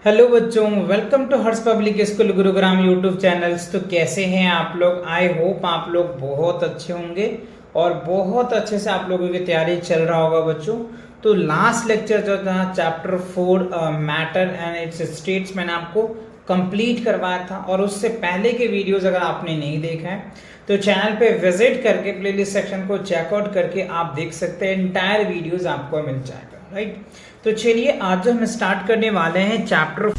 Hello बच्चों, welcome to Harsh public school Gurugram YouTube channels. तो कैसे हैं आप लोग? आई होप आप लोग बहुत अच्छे होंगे और बहुत अच्छे से आप लोगों की तैयारी चल रहा होगा बच्चों। तो लास्ट लेक्चर जो था chapter 4 matter and it's states मैंने आपको कंप्लीट करवाया था, और उससे पहले के वीडियोस अगर आपने नहीं देखा है तो चैनल पे विजिट करके प्लेलिस्ट सेक्शन को चेकआउट करके आप देख सकते हैं। एंटायर वीडियोस आपको मिल जाएगा, राइट। तो चलिए आज हम स्टार्ट करने वाले हैं चैप्टर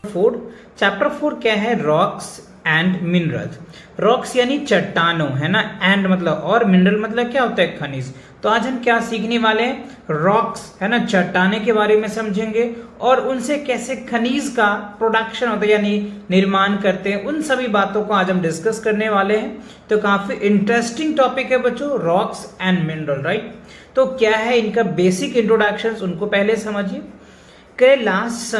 4। चैप्टर 4 क्या है? Rocks and minerals. रॉक्स यानी चट्टानों, है ना, एंड मतलब और मिनरल मतलब क्या होता है? खनिज। तो आज हम क्या सीखने वाले हैं? रॉक्स, है ना, चट्टाने के बारे में समझेंगे और उनसे कैसे खनिज का प्रोडक्शन होता है यानी निर्माण करते हैं, उन सभी बातों को आज हम डिस्कस करने वाले हैं। तो काफी इंटरेस्टिंग टॉपिक है बच्चों, रॉक्स एंड मिनरल, राइट। तो क्या है इनका बेसिक इंट्रोडक्शन, उनको पहले समझिए। के last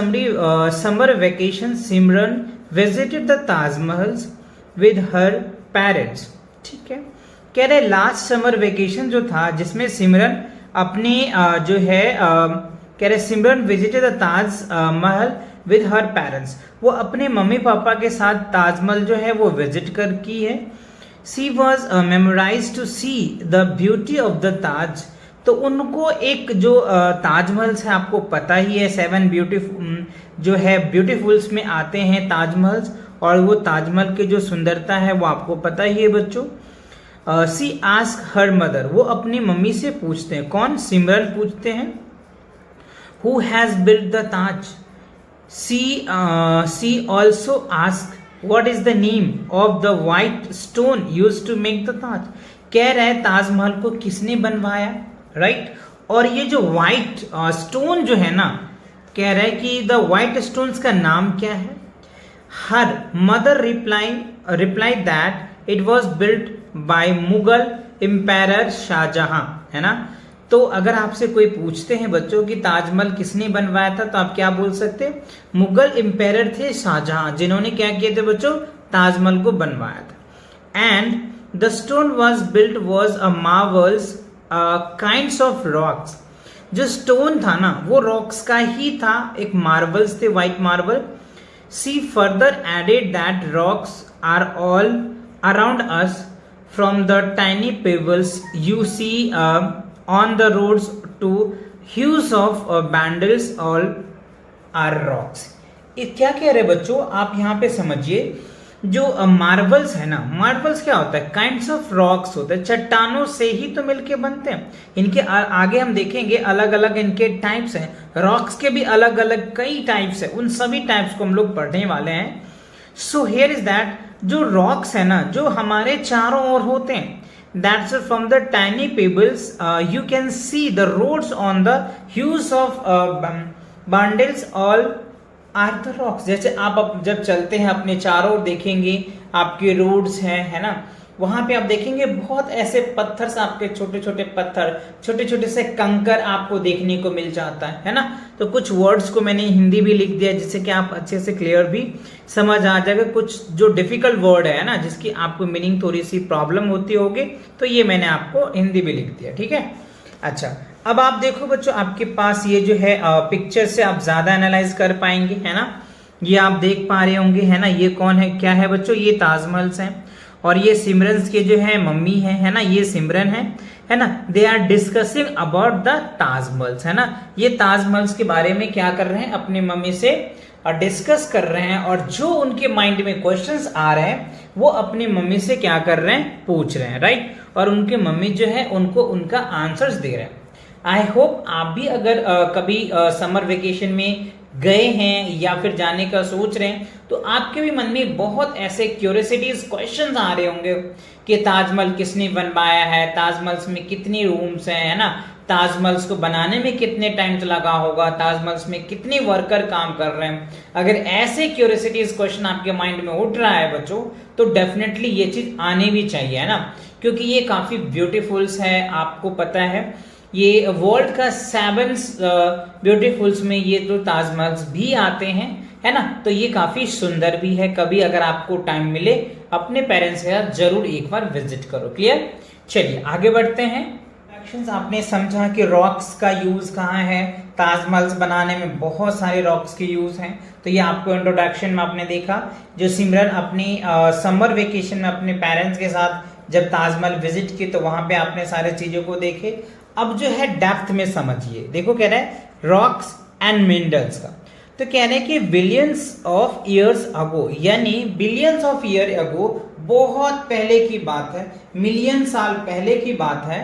summer vacation Simran visited the Taj Mahal with her parents. ठीक है, कह रहे लास्ट समर वेकेशन जो था जिसमें सिमरन अपनी जो है कह रहे Simran visited the Taj Mahal with her parents, वो अपने मम्मी पापा के साथ ताजमहल जो है वो विजिट कर की है। She was memorise to see the beauty of the Taj. तो उनको एक जो ताजमहल है, आपको पता ही है 7 ब्यूटीफुल जो है ब्यूटीफुल्स में आते हैं ताजमहल, और वो ताजमहल की जो सुंदरता है वो आपको पता ही है बच्चों। सी आस्क हर मदर, वो अपनी मम्मी से पूछते हैं, कौन? सिमरन पूछते हैं, who has built the Taj. She also ask what is the name of the white stone used to make the Taj. कह रहे हैं ताजमहल को किसने बनवाया, राइट। और ये जो व्हाइट स्टोन जो है ना, कह रहे हैं कि द व्हाइट स्टोन्स का नाम क्या है? Her mother reply that it was built by Mughal empire Shahjahan, है ना। तो अगर आपसे कोई पूछते हैं बच्चों कि ताजमहल किसने बनवाया था, तो आप क्या बोल सकते हैं? मुगल एम्पायर थे शाहजहां, जिन्होंने क्या किए थे बच्चों? ताजमहल को बनवाया था। And the stone was built was a Marvels kinds of rocks. जो स्टोन था ना वो रॉक्स का ही था, एक मार्बल्स थे, white marble. She further added that rocks are all around us from the tiny pebbles you see on the roads to huge of boulders all are rocks. क्या कह रहे बच्चों, आप यहाँ पे समझिए। जो मार्बल्स है ना, मार्बल्स क्या होता है? काइंड्स ऑफ रॉक्स होते हैं, चट्टानों से ही तो मिलके बनते हैं। इनके आगे हम देखेंगे अलग अलग इनके टाइप्स हैं, रॉक्स के भी अलग अलग कई टाइप्स हैं, उन सभी टाइप्स को हम लोग पढ़ने वाले हैं। सो हियर इज दैट, जो रॉक्स है ना जो हमारे चारों ओर होते हैं, that's from the tiny pebbles you can see the roads on the huge of bundles all are the rocks. जैसे आप जब चलते हैं अपने चारों देखेंगे आपके रोड्स हैं, है ना, वहां पे आप देखेंगे बहुत ऐसे पत्थर से, आपके छोटे छोटे पत्थर, छोटे छोटे से कंकर आपको देखने को मिल जाता है ना। तो कुछ वर्ड्स को मैंने हिंदी भी लिख दिया जिससे कि आप अच्छे से क्लियर भी समझ आ जाएगा। कुछ जो डिफिकल्ट वर्ड है ना जिसकी आपको मीनिंग थोड़ी सी प्रॉब्लम होती होगी, तो ये मैंने आपको हिंदी भी लिख दिया, ठीक है। अच्छा, अब आप देखो बच्चों, आपके पास ये जो है पिक्चर से आप ज्यादा एनालाइज कर पाएंगे, है ना। ये आप देख पा रहे होंगे, है ना। ये कौन है, क्या है बच्चों? ये ताजमहल हैं, और ये सिमरन के जो है मम्मी है ना, ये सिमरन है ना। They are discussing about the Taj Mahal, है ना। ये ताजमहल के बारे में क्या कर रहे हैं? अपनी मम्मी से डिस्कस कर रहे हैं, और जो उनके माइंड में क्वेश्चंस आ रहे हैं वो अपनी मम्मी से क्या कर रहे हैं? पूछ रहे हैं, राइट। और उनके मम्मी जो है उनको उनका आंसर्स दे रहे हैं। आई होप आप भी अगर कभी समर वेकेशन में गए हैं या फिर जाने का सोच रहे हैं, तो आपके भी मन में बहुत ऐसे क्यूरियोसिटीज क्वेश्चंस आ रहे होंगे कि ताजमहल किसने बनवाया है, ताजमहल में कितनी रूम्स हैं, है ना, ताजमहल को बनाने में कितने टाइम लगा होगा, ताजमहल में कितने वर्कर काम कर रहे हैं। अगर ऐसे क्यूरियोसिटीज क्वेश्चन आपके माइंड में उठ रहा है बच्चों, तो डेफिनेटली ये चीज आनी भी चाहिए, है ना, क्योंकि ये काफी ब्यूटीफुल्स है। आपको पता है ये वर्ल्ड का 7 ब्यूटीफुल्स में ये तो ताजमहल भी आते हैं, है ना। तो ये काफी सुंदर भी है। कभी अगर आपको टाइम मिले अपने पेरेंट्स के साथ जरूर एक बार विजिट करो। क्लियर? चलिए आगे बढ़ते हैं। इंट्रोडक्शन आपने समझा कि रॉक्स का यूज कहाँ है, ताजमहल बनाने में बहुत सारे रॉक्स के यूज हैं। तो ये आपको इंट्रोडक्शन में आपने देखा। जो सिमरन अपनी समर वेकेशन में अपने पेरेंट्स के साथ जब ताजमहल विजिट की तो वहां पे आपने सारे चीजों को देखे। अब जो है डेप्थ में समझिए। देखो कह रहा है रॉक्स एंड मिनरल्स का, तो कह रहे हैं कि बिलियंस ऑफ ईयर्स अगो, यानी बिलियंस ऑफ ईयर अगो, बहुत पहले की बात है, मिलियन साल पहले की बात है।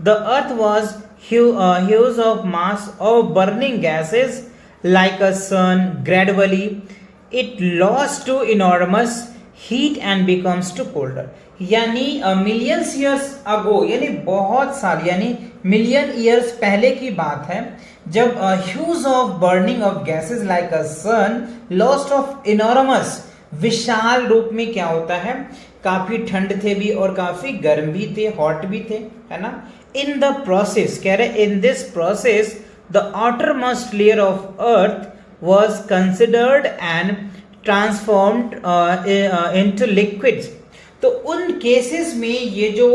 The earth was huge of mass of burning gases like a sun, gradually it lost to enormous heat and becomes to colder. यानी मिलियंस ईयर्स अगो, यानी बहुत साल, यानी मिलियन ईयर्स पहले की बात है, जब huge of burning of gases like a sun, lost of enormous, विशाल रूप में क्या होता है, काफी ठंड थे भी और काफी गर्म भी थे, हॉट भी थे, है ना। इन द प्रोसेस, कह रहे in this process the outermost layer of earth was considered and transformed into liquids। तो उन केसेस में ये जो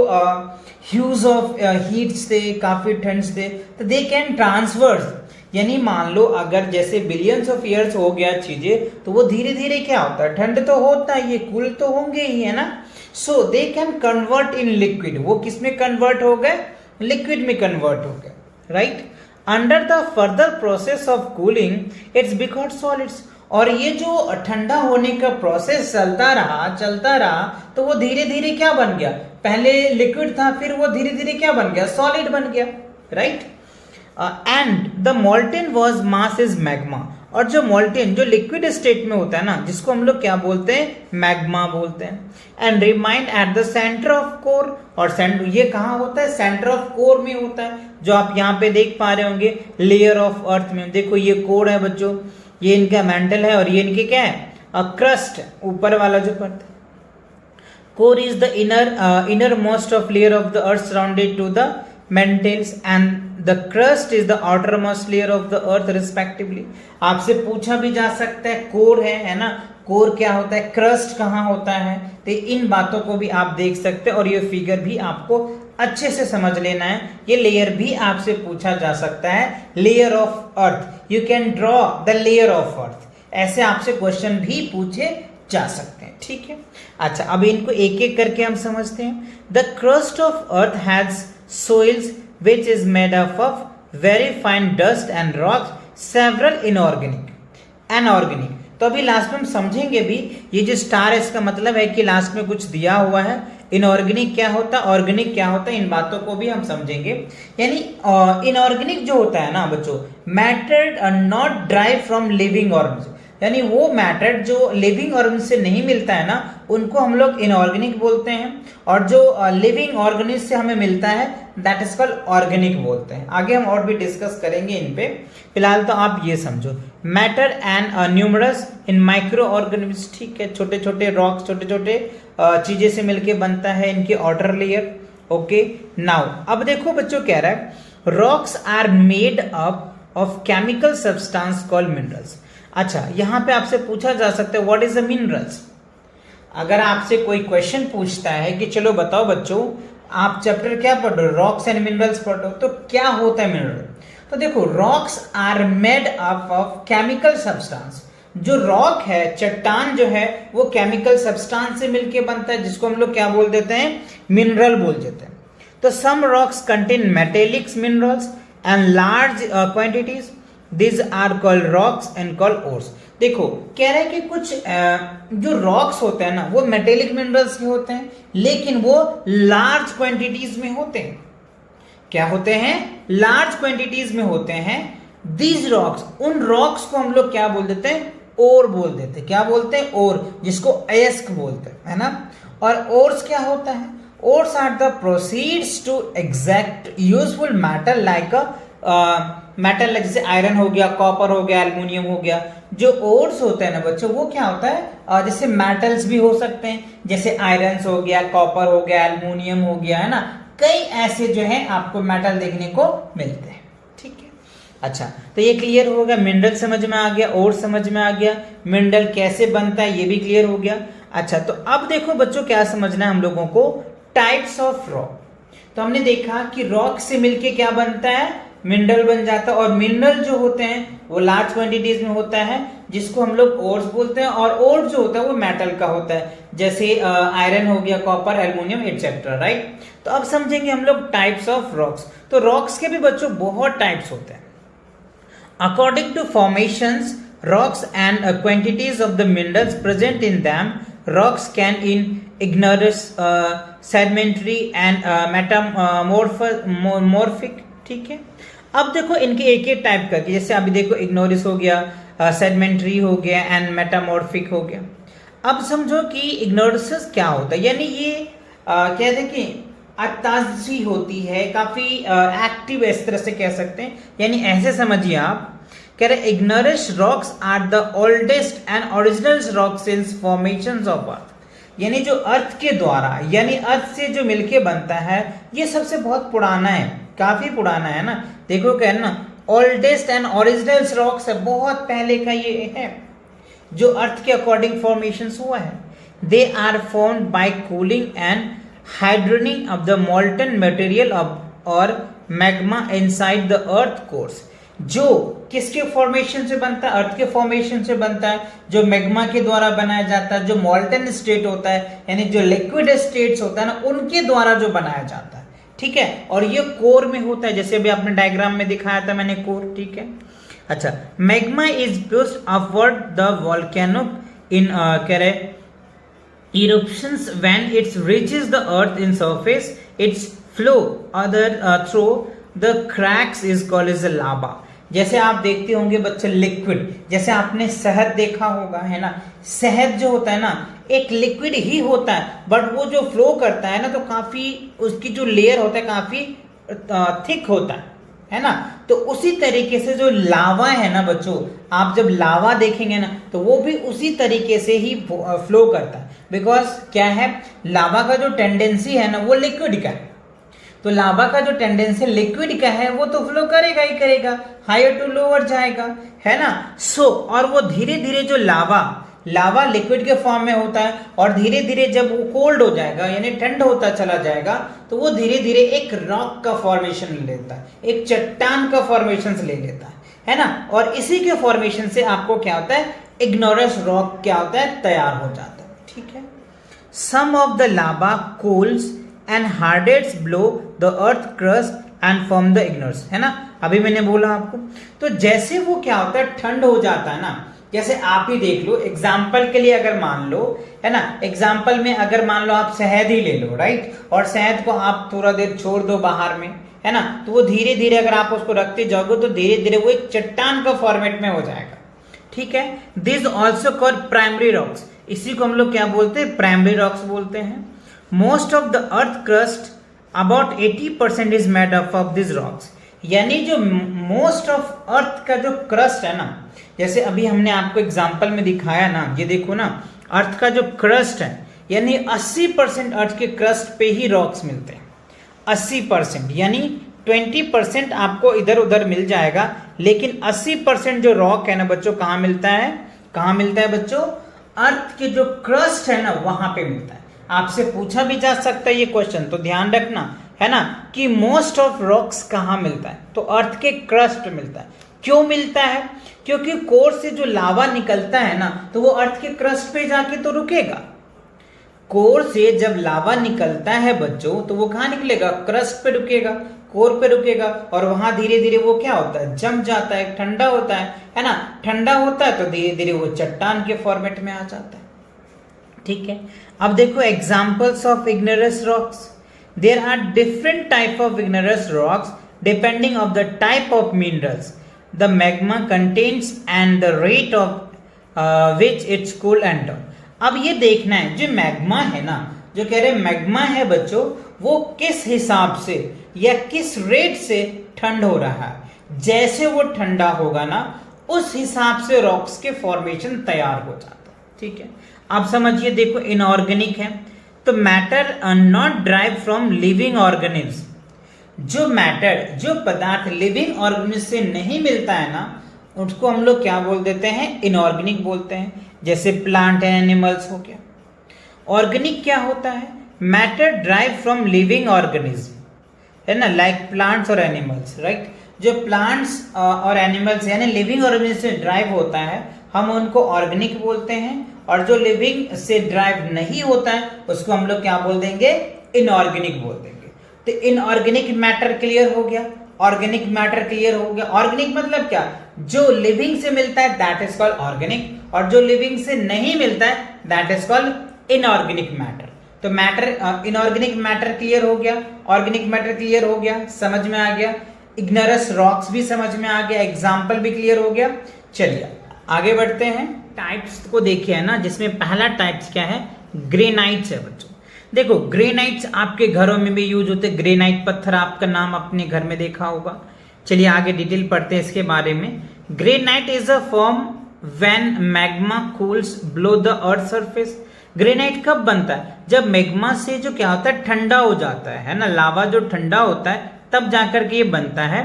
ह्यूज ऑफ हीट्स थे, काफी ठंड्स थे, तो दे कैन ट्रांसफर, यानी मान लो अगर जैसे बिलियंस ऑफ ईयर्स हो गया चीजें, तो वो धीरे धीरे क्या होता है, ठंड तो होता है, ये कूल तो होंगे ही, है ना। So they can convert in liquid, वो किस में कन्वर्ट हो गए, लिक्विड में कन्वर्ट हो गए, right. Under the further process of cooling it's become solids, और ये जो ठंडा होने का प्रोसेस चलता रहा तो वो धीरे धीरे क्या बन गया, पहले लिक्विड था, फिर वो धीरे धीरे क्या बन गया, सॉलिड बन गया, right. And the molten was mass is magma, और जो मोल्टेन, जो लिक्विड स्टेट में होता है ना, जिसको हम लोग क्या बोलते हैं, मैग्मा बोलते हैं। And remind at the centre of core, और सेंटर ये कहाँ होता है, सेंटर ऑफ कोर में होता है, जो आप यहाँ पे देख पा रहे होंगे लेयर ऑफ अर्थ में। देखो ये कोर है बच्चों, ये इनका मेंटल है, और ये इनके क्या है, क्रस्ट, ऊपर वाला जो परत। Core is the innermost of layer of the earth surrounded to the mantles, and the crust is the outermost layer of the earth respectively. आपसे पूछा भी जा सकता है, कोर है ना, कोर क्या होता है, क्रस्ट कहाँ होता है, तो इन बातों को भी आप देख सकते हैं, और ये फिगर भी आपको अच्छे से समझ लेना है। ये लेयर भी आपसे पूछा जा सकता है, layer of earth, you can draw the layer of earth, ऐसे आपसे क्वेश्चन भी पूछे जा सकते हैं, ठीक है। अच्छा, अब इनको एक एक करके हम समझते हैं। The crust of earth has soils which is made up of very fine dust and rocks, several inorganic। तो अभी लास्ट में हम समझेंगे भी, ये जो स्टार है इसका मतलब है कि लास्ट में कुछ दिया हुआ है। इनऑर्गेनिक क्या होता है, ऑर्गेनिक क्या होता है, इन बातों को भी हम समझेंगे। यानी इनऑर्गेनिक जो होता है ना बच्चों, matter not drive from living organism, यानी वो मैटर जो लिविंग ऑर्गेनिज्म से नहीं मिलता है ना, उनको हम लोग इनऑर्गेनिक बोलते हैं, और जो लिविंग ऑर्गेनिज्म से हमें मिलता है दैट इज कॉल्ड ऑर्गेनिक बोलते हैं। आगे हम और भी डिस्कस करेंगे इन पे, फिलहाल तो आप ये समझो, matter and numerous in micro organism, ठीक है, छोटे छोटे रॉक्स, छोटे छोटे चीजें से मिलके बनता है इनकी आउटर लेयर, ओके। नाउ अब देखो बच्चों, कह रहा है rocks are made up of chemical substance called minerals. अच्छा, यहां पे आपसे पूछा जा सकता है व्हाट इज द मिनरल्स। अगर आपसे कोई क्वेश्चन पूछता है कि चलो बताओ बच्चों, आप चैप्टर क्या पढ़ रहे हो, रॉक्स एंड मिनरल्स पढ़ रहे हो, तो क्या होता है मिनरल। तो देखो, rocks are made up of chemical substance. जो रॉक है, चट्टान जो है, वो केमिकल सब्सटेंस से मिलके बनता है, जिसको हम लोग क्या बोल देते हैं, मिनरल बोल देते हैं। तो some rocks contain metallic minerals and large quantities, These are called rocks and called ores। देखो, कह रहे हैं कि कुछ जो रॉक्स होते हैं ना, वो मेटेलिक मिनरल्स के होते हैं, लेकिन वो लार्ज क्वांटिटीज में होते हैं। क्या होते हैं, लार्ज क्वांटिटीज में होते हैं। These rocks, उन रॉक्स को हम लोग क्या बोल देते हैं, ओर बोल देते हैं। क्या बोलते हैं, ओर, जिसको अयस्क बोलते हैं, है ना। और ओर्स क्या होता है, ores are the proceeds to exact useful metal like a metal, जैसे आयरन हो गया, कॉपर हो गया, एल्युमिनियम हो गया। जो ओर्स होते हैं ना बच्चों, वो क्या होता है, जैसे मेटल्स भी हो सकते हैं, जैसे आयरन हो गया, कॉपर हो गया, एल्युमिनियम हो गया, है ना। कई ऐसे जो है आपको मेटल देखने को मिलते हैं, ठीक है। अच्छा, तो ये क्लियर हो गया, मिनरल समझ में आ गया, ओर समझ में आ गया, मिनरल कैसे बनता है ये भी क्लियर हो गया। अच्छा, तो अब देखो बच्चों, क्या समझना है हम लोगों को, टाइप्स ऑफ रॉक। तो हमने देखा कि रॉक से मिलके क्या बनता है, मिनरल बन जाता है। और मिनरल जो होते हैं वो लार्ज क्वांटिटीज में होता है, जिसको हम लोग ओर्स बोलते हैं। और ओर जो होता है वो मेटल का होता है, जैसे आयरन हो गया, कॉपर, एल्युमिनियम एटसेट्रा, राइट। तो अब समझेंगे हम लोग टाइप्स ऑफ रॉक्स। तो रॉक्स के भी बच्चों बहुत टाइप्स होते हैं। According to formations, rocks and quantities of the minerals present in them, rocks can in igneous, sedimentary and metamorphic, ठीक है। अब देखो इनके एक एक टाइप का, जैसे अभी देखो इग्नोरिस हो गया, सेडिमेंट्री हो गया एंड मेटामॉर्फिक हो गया। अब समझो कि इग्नोरिस क्या होता है, यानी ये कहते हैं कि अताजी होती है, काफी एक्टिव, इस तरह से कह सकते हैं। यानी ऐसे समझिए आप, कह रहे igneous rocks are the oldest and original rock since formations of earth, यानी जो अर्थ के द्वारा, यानी अर्थ से जो मिलके बनता है, ये सबसे बहुत पुराना है, काफी पुराना है ना। देखो कह रहे ना ओल्डेस्ट एंड ओरिजिनल रॉक्स है, बहुत पहले का ये है जो अर्थ के अकॉर्डिंग फॉर्मेशंस हुआ है। They are formed by cooling and hardening of the molten material और magma inside the earth cores. जो किसके फॉर्मेशन से बनता है, अर्थ के फॉर्मेशन से बनता है, जो मैग्मा के द्वारा बनाया जाता है, जो मोल्टन स्टेट होता है, यानी जो लिक्विड स्टेट्स होता है ना, उनके द्वारा जो बनाया जाता है, ठीक है। और ये कोर में होता है, जैसे अभी आपने डायग्राम में दिखाया था मैंने कोर, ठीक है। अच्छा, magma is pushed upward the volcano in कह रहे eruptions when it reaches the earth in surface, its flow through the cracks is called as lava। जैसे आप देखते होंगे बच्चे लिक्विड, जैसे आपने शहद देखा होगा, है ना। शहद जो होता है ना एक लिक्विड ही होता है, बट वो जो फ्लो करता है ना तो काफी उसकी जो लेयर होता है काफी थिक होता है ना। तो उसी तरीके से जो लावा है ना बच्चों, आप जब लावा देखेंगे ना तो वो भी उसी तरीके से ही फ्लो करता है। बिकॉज क्या है, लावा का जो टेंडेंसी है ना वो लिक्विड का है, तो लावा का जो टेंडेंसी लिक्विड का है वो तो फ्लो करेगा ही करेगा, हायर टू लोअर जाएगा, है ना। सो और वो धीरे धीरे जो लावा लिक्विड के फॉर्म में होता है, और धीरे धीरे जब वो कोल्ड हो जाएगा यानी ठंड होता चला जाएगा तो वो धीरे धीरे एक रॉक का फॉर्मेशन ले लेता है, एक चट्टान का फॉर्मेशन ले लेता है ना। और इसी के फॉर्मेशन से आपको क्या होता है, इग्नोरस रॉक क्या होता है, तैयार हो जाता है, ठीक है। Some of the lava cools and hardens below the earth crust and form the igneous, है ना। अभी मैंने बोला आपको, तो जैसे वो क्या होता है ठंड हो जाता है ना, जैसे आप ही देख लो, एग्जाम्पल के लिए अगर मान लो, है ना, एग्जाम्पल में अगर मान लो आप शहद ही ले लो, राइट, और शहद को आप थोड़ा देर छोड़ दो बाहर में, है ना, तो वो धीरे धीरे अगर आप उसको रखते जाओगे तो धीरे धीरे वो एक चट्टान का फॉर्मेट में हो जाएगा, ठीक है। This also called primary rocks, इसी को हम लोग क्या बोलते हैं, प्राइमरी रॉक्स बोलते हैं। Most of the earth crust about 80% is made up of this rocks, यानी जो मोस्ट ऑफ अर्थ का जो क्रस्ट है ना, जैसे अभी हमने आपको एग्जाम्पल में दिखाया ना, ये देखो ना, अर्थ का जो क्रस्ट है यानी 80% अर्थ के क्रस्ट पे ही रॉक्स मिलते हैं, 80%, यानी 20% आपको इधर उधर मिल जाएगा, लेकिन 80% जो रॉक है ना बच्चों कहाँ मिलता है, कहाँ मिलता है बच्चों, अर्थ के जो क्रस्ट है ना वहां पे मिलता है। आपसे पूछा भी जा सकता है ये क्वेश्चन, तो ध्यान रखना, है ना, कि मोस्ट ऑफ रॉक्स कहाँ मिलता है, तो अर्थ के क्रस्ट पे मिलता है। क्यों मिलता है, क्योंकि कोर से जो लावा निकलता है ना तो वो अर्थ के क्रस्ट पे जाके तो रुकेगा। कोर से जब लावा निकलता है बच्चों तो वो कहाँ निकलेगा, क्रस्ट पे रुकेगा, कोर पे रुकेगा, और वहां धीरे धीरे वो क्या होता है, जम जाता है, ठंडा होता है ना, ठंडा होता है तो धीरे धीरे वो चट्टान के फॉर्मेट में आ जाता है, ठीक है। अब देखो examples of igneous rocks, there are different type of igneous rocks depending of the type of minerals the magma contains and the rate of which it's cool and down। अब ये देखना है जो मैग्मा है ना, जो कह रहे मैग्मा है बच्चों, वो किस हिसाब से या किस रेट से ठंड हो रहा है। जैसे वो ठंडा होगा ना उस हिसाब से रॉक्स के फॉर्मेशन तैयार हो जाता है, ठीक है। अब समझिए, देखो इनऑर्गेनिक है तो matter not drive from living organism, जो मैटर, जो पदार्थ लिविंग ऑर्गेनिज्म से नहीं मिलता है ना उसको हम लोग क्या बोल देते हैं, इनऑर्गेनिक बोलते हैं। जैसे प्लांट एंड एनिमल्स हो गया। ऑर्गेनिक क्या होता है, matter drive from living organism, है ना, लाइक प्लांट्स और एनिमल्स, राइट। जो प्लांट्स और एनिमल्स यानी लिविंग ऑर्गेनिज्म से ड्राइव होता है हम उनको ऑर्गेनिक बोलते हैं, और जो लिविंग से ड्राइव नहीं होता है उसको हम लोग क्या बोल देंगे, इनऑर्गेनिक बोल देंगे। तो इनऑर्गेनिक मैटर क्लियर हो गया, ऑर्गेनिक मैटर क्लियर हो गया। ऑर्गेनिक मतलब क्या, जो लिविंग से मिलता है दैट इज कॉल्ड ऑर्गेनिक, और जो लिविंग से नहीं मिलता है that is called inorganic matter. तो मैटर, इनऑर्गेनिक मैटर क्लियर हो गया, ऑर्गेनिक मैटर क्लियर हो गया, समझ में आ गया। इग्नेरस रॉक्स भी समझ में आ गया, एग्जाम्पल भी क्लियर हो गया। चलिए आगे बढ़ते हैं, टाइप्स को देखिए, है ना, जिसमें पहला टाइप्स क्या है, ग्रेनाइट्स है बच्चों। देखो ग्रेनाइट्स आपके घरों में भी यूज होते हैं, ग्रेनाइट पत्थर आपका नाम अपने घर में देखा होगा। चलिए आगे डिटेल पढ़ते हैं इसके बारे में। Granite is a form when magma cools below the earth surface. Granite कब बनता है, जब मैग्मा से जो क्या होता है ठंडा हो जाता है ना, लावा जो ठंडा होता है तब जाकर के ये बनता है।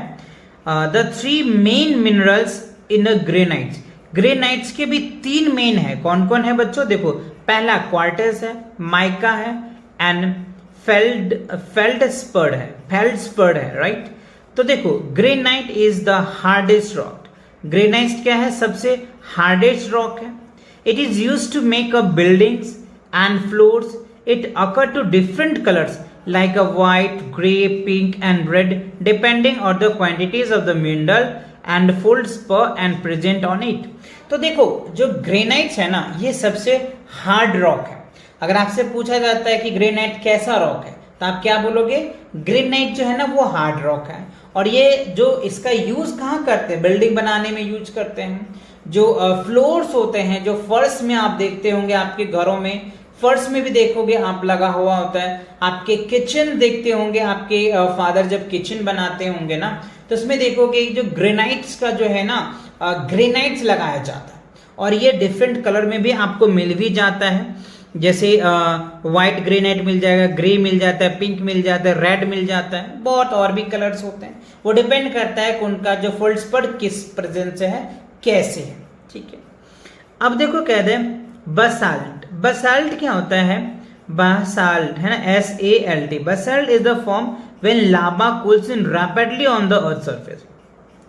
The three main minerals in a granites, granites के भी तीन मेन है, कौन कौन है बच्चों, देखो पहला क्वार्टज है, माइका है एंड फेल्डस्पर्ड है, राइट। तो देखो granite is the hardest rock, granite क्या है, सबसे हार्डेस्ट रॉक है। It is used to make a buildings and floors, it occur to different colours like a white, grey, pink and red depending on the quantities of the mineral and feldspar and present on it। तो देखो जो granites है ना ये सबसे hard rock है। अगर आपसे पूछा जाता है कि ग्रेनाइट कैसा रॉक है तो आप क्या बोलोगे, ग्रेनाइट जो है ना वो हार्ड रॉक है। और ये जो इसका यूज कहाँ करते हैं, बिल्डिंग बनाने में यूज करते हैं। जो फ्लोर्स होते हैं, जो फर्श में आप देखते होंगे आपके घरों में, फर्श में भी देखोगे आप लगा हुआ होता है। आपके किचन देखते होंगे, आपके फादर जब किचन बनाते होंगे ना तो उसमें देखोगे जो ग्रेनाइट्स का जो है ना ग्रेनाइट्स लगाया जाता है, और ये डिफरेंट कलर में भी आपको मिल भी जाता है। जैसे व्हाइट ग्रेनाइट मिल जाएगा, ग्रे मिल जाता है, पिंक मिल जाता है, रेड मिल जाता है, बहुत और भी कलर्स होते हैं। वो डिपेंड करता है उनका जो फेल्डस्पर किस प्रेजेंस से है, कैसे है, ठीक है। अब देखो कह दे बसाल्ट, बसाल्ट क्या होता है, बसाल्ट है ना, SALT, basalt is the form when lava cools in rapidly on the earth surface,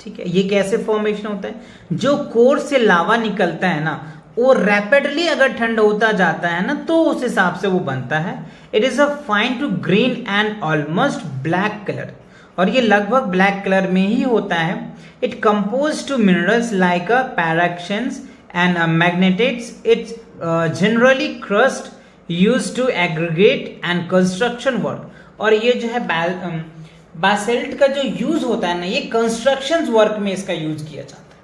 ठीक है। ये कैसे फॉर्मेशन होता है, जो कोर से लावा निकलता है ना वो रैपिडली अगर ठंड होता जाता है ना तो उस हिसाब से वो बनता है। It is a fine to green and almost black colour, और ये लगभग ब्लैक कलर में ही होता है। It compose to minerals like pyroxenes and magnetites। It's generally crust used to aggregate and construction work। और ये जो है बासल्ट का जो यूज होता है ना ये कंस्ट्रक्शन वर्क में इसका यूज किया जाता है,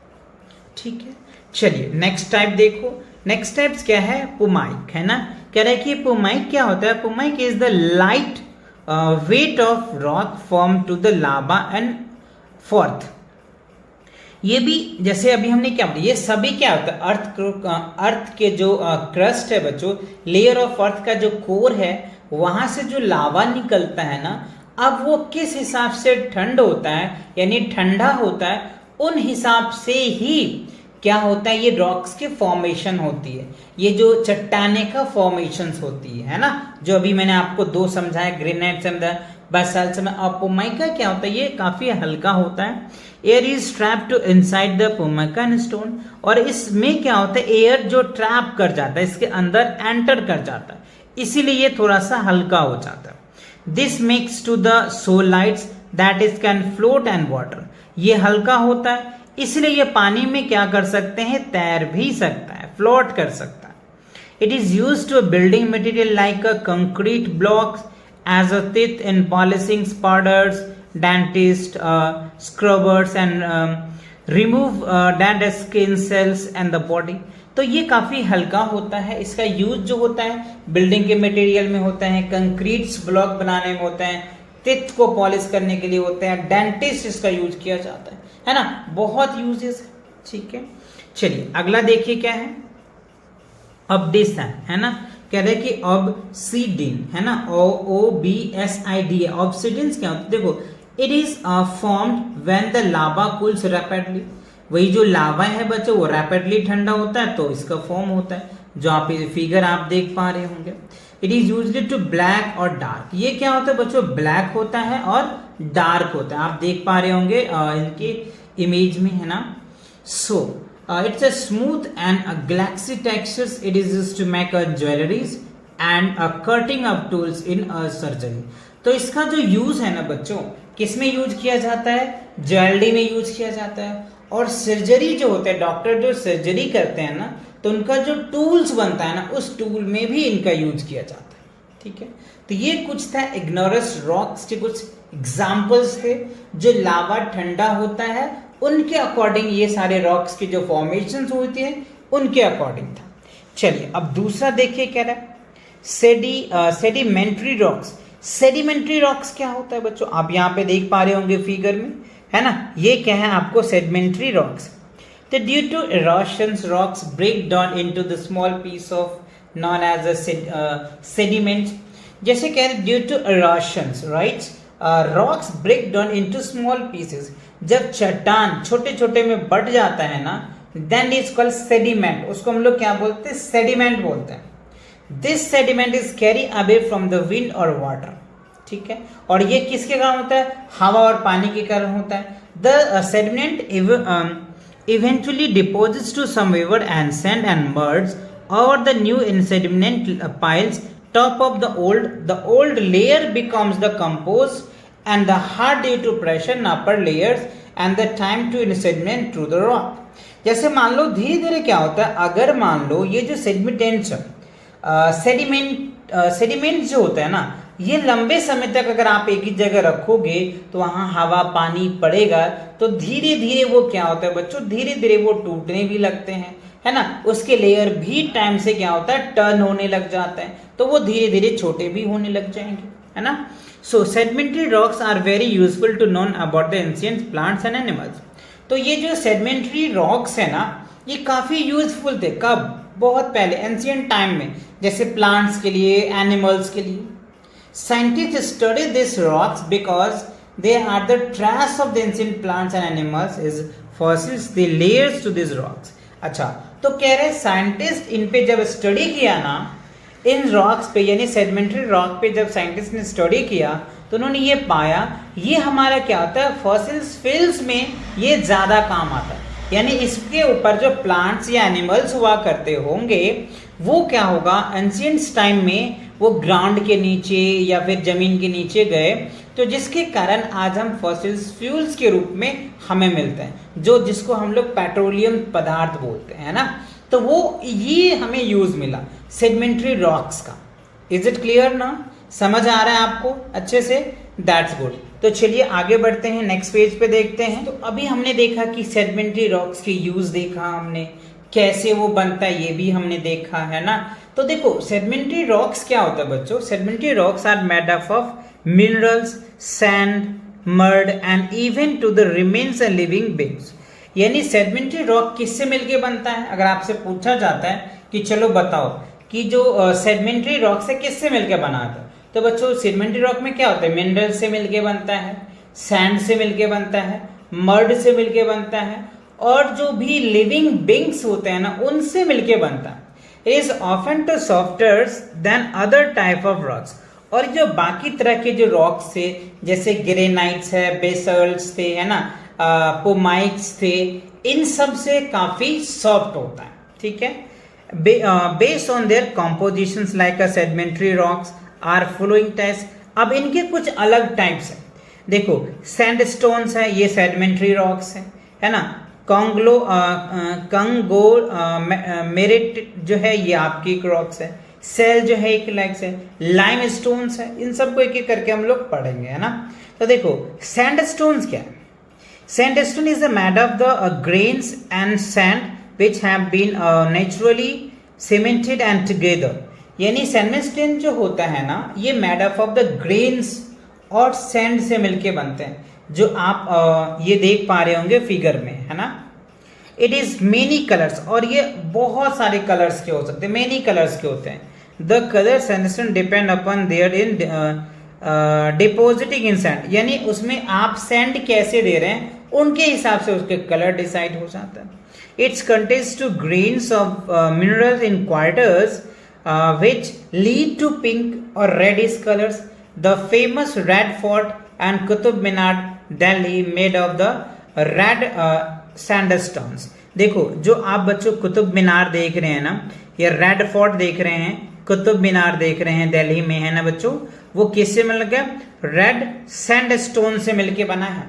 ठीक है। चलिए नेक्स्ट टाइप देखो, नेक्स्ट टाइप्स क्या है, पुमाइक है ना। कह रहा है कि पुमाइक क्या होता है, pumice is the light weight of rock form to the lava and froth. ये भी जैसे अभी हमने क्या बोला, ये सभी क्या होता है, अर्थ के जो क्रस्ट है बच्चों, लेयर ऑफ अर्थ का जो कोर है वहां से जो लावा निकलता है ना, अब वो किस हिसाब से ठंड होता है यानी ठंडा होता है, उन हिसाब से ही क्या होता है, ये रॉक्स की फॉर्मेशन होती है, ये जो चट्टाने का फॉर्मेशंस होती है ना, जो अभी मैंने आपको दो समझाया, ग्रेनाइट समझाया, बासाल्ट में। और पुमाइका क्या होता है, ये काफी हल्का होता है। Air is trap to inside the pumice stone, और इसमें क्या होता है, एयर जो ट्रैप कर जाता है इसके अंदर एंटर कर जाता है, इसीलिए ये थोड़ा सा हल्का हो जाता है। This makes to the solids that is can float and water, ये हल्का होता है इसलिए ये पानी में क्या कर सकते हैं, तैर भी सकता है, फ्लोट कर सकता है। It is used to building material like a concrete blocks as a teeth in polishing powders, dentist, scrubbers and remove dead skin cells and the body। तो ये काफी हल्का होता है, इसका यूज जो होता है बिल्डिंग के मटेरियल में होता है, कंक्रीट ब्लॉक बनाने में होता है, टिथ को पॉलिश करने के लिए होता है, डेंटिस्ट इसका यूज किया जाता है ना, बहुत यूजेस है, ठीक है। चलिए अगला देखिए क्या है, ऑब्सिडियन है ना। कह रहे कि ऑब्सिडियन है ना, OBSID, ऑब्सिडियन क्या होता है, देखो it is formed when the lava cools rapidly, वही जो लावा है बच्चों वो रैपिडली ठंडा होता है तो इसका फॉर्म होता है, जो आप फिगर आप देख पा रहे होंगे। It is used to black और डार्क। ये क्या होता है बच्चों, ब्लैक होता है और डार्क होता है, आप देख पा रहे होंगे इनके इमेज में, है ना। So it's a smooth and a glassy textures, it is used to make a jewelleries and a cutting of tools in a surgery. तो इसका जो यूज है ना बच्चों, किस में यूज किया जाता है, ज्वेलरी में यूज किया जाता है। और सर्जरी जो होता है, डॉक्टर जो सर्जरी करते हैं ना, तो उनका जो टूल्स बनता है ना, उस टूल में भी इनका यूज किया जाता है, ठीक है। तो ये कुछ था इग्नोरस रॉक्स के कुछ एग्जाम्पल्स थे। जो लावा ठंडा होता है उनके अकॉर्डिंग ये सारे रॉक्स की जो फॉर्मेशन होती है उनके अकॉर्डिंग था। चलिए अब दूसरा देखिए क्या रहा है, सेडिमेंट्री रॉक्स। सेडिमेंट्री रॉक्स क्या होता है बच्चों, आप यहाँ पे देख पा रहे होंगे फिगर में, है ना। ये क्या है आपको, सेडिमेंट्री रॉक्स। तो due to erosions rocks break down into the small piece of known as a sediment. जैसे कह रहे due to erosions, right, rocks break down into small pieces. जब चट्टान छोटे छोटे में बढ़ जाता है ना, देन इज कॉल्ड सेडिमेंट। उसको हम लोग क्या बोलते हैं, सेडिमेंट बोलते हैं। This sediment is carry away from the wind और वाटर, ठीक है। और ये किसके कारण होता है, हवा और पानी के कारण होता है। The sediment eventually deposits to some river and sand and mud over the new sediment piles top of the old layer becomes the composed and the hard due to pressure in upper layers and the time to sediment through the rock। जैसे मान लो धीरे धीरे क्या होता है, अगर मान लो ये जो सेडिमेंट जो होता है ना, ये लंबे समय तक अगर आप एक ही जगह रखोगे तो वहां हवा पानी पड़ेगा, तो धीरे धीरे वो क्या होता है बच्चों, धीरे धीरे वो टूटने भी लगते हैं, है ना। उसके लेयर भी टाइम से क्या होता है, टर्न होने लग जाते हैं, तो वो धीरे धीरे छोटे भी होने लग जाएंगे, है ना। So sedimentary rocks are very useful to known about the ancient plants and animals. तो ये जो सेडिमेंट्री रॉक्स है ना, ये काफी यूजफुल थे। कब, बहुत पहले, एंशिएंट टाइम में, जैसे प्लांट्स के लिए, एनिमल्स के लिए। Scientists study these rocks because they are the trace of the ancient plants and animals is fossils, the layers to these rocks। अच्छा, तो कह रहे साइंटिस्ट इन पे जब स्टडी किया ना, इन रॉक्स पे यानी सेडिमेंट्री रॉक पे जब साइंटिस्ट ने स्टडी किया तो उन्होंने ये पाया, ये हमारा क्या होता है, फॉसिल्स फिल्स में ये ज्यादा काम आता है। यानी इसके ऊपर जो प्लांट्स या एनिमल्स हुआ करते होंगे वो क्या होगा, एंशिएंट टाइम में वो ग्राउंड के नीचे या फिर जमीन के नीचे गए, तो जिसके कारण आज हम फॉसिल्स फ्यूल्स के रूप में हमें मिलते हैं, जो जिसको हम लोग पेट्रोलियम पदार्थ बोलते हैं ना। तो वो ये हमें यूज मिला सेडिमेंट्री रॉक्स का। इज इट क्लियर ना, समझ आ रहा है आपको अच्छे से, दैट्स गुड। तो चलिए आगे बढ़ते हैं, नेक्स्ट पेज पे देखते हैं। तो अभी हमने देखा कि सेडिमेंट्री रॉक्स के यूज देखा हमने, कैसे वो बनता है ये भी हमने देखा, है ना। तो देखो सेडिमेंट्री रॉक्स क्या होता है बच्चों, sedimentary rocks are made up of minerals, sand, mud and even to the remains and living beings. यानी सेडिमेंट्री रॉक किससे मिलके बनता है, अगर आपसे पूछा जाता है कि चलो बताओ कि जो सेडिमेंट्री रॉक से किससे मिलके बना था, तो बच्चों सेडिमेंट्री रॉक में क्या होता है, मिनरल से मिलके बनता है, सैंड से मिलके बनता है, मड से मिलके बनता है, और जो भी लिविंग बीइंग्स होते हैं ना उनसे मिलके बनता है। It is often to softer than other type of rocks। और जो बाकी तरह के जो रॉक्स थे जैसे ग्रेनाइट्स है, बेसल्ट्स थे, है ना, पोमाइट्स थे, इन सब से काफी सॉफ्ट होता है, ठीक है। Based on their compositions like a sedimentary rocks are following test. अब इनके कुछ अलग टाइप्स हैं, देखो सैंडस्टोन्स है, ये सेडिमेंट्री रॉक्स है ना। मेरिट जो है ये आपकी एक रॉक्स है, सेल जो है एक लाइक्स है, लाइम स्टोन्स है, इन सबको एक एक करके हम लोग पढ़ेंगे, है ना। तो देखो सैंडस्टोन्स क्या है, sandstone is made of the grains and sand which have been naturally cemented and together. यानी सैंडस्टोन जो होता है ना, ये मेड ऑफ द ग्रेन्स और सैंड से मिलके बनते हैं, जो आप ये देख पा रहे होंगे फिगर में, है ना। इट इज मेनी कलर्स, और ये बहुत सारे कलर्स के हो सकते हैं, मेनी कलर्स के होते हैं। The colour sandstone depend upon their in depositing in sand. यानी उसमें आप सैंड कैसे दे रहे हैं उनके हिसाब से उसके कलर डिसाइड हो जाता है। It's contains two grains of minerals in quarters which lead to pink or reddish colors. The famous Red Fort and Qutub Minar, Delhi, made of the red sandstones. देखो जो आप बच्चों कुतुब मीनार देख रहे हैं ना, ये रेड फोर्ट देख रहे हैं, कुतुब मीनार देख रहे हैं, दिल्ली में है ना बच्चों, वो किससे मिलकर? रेड सैंडस्टोन से मिलके बना है।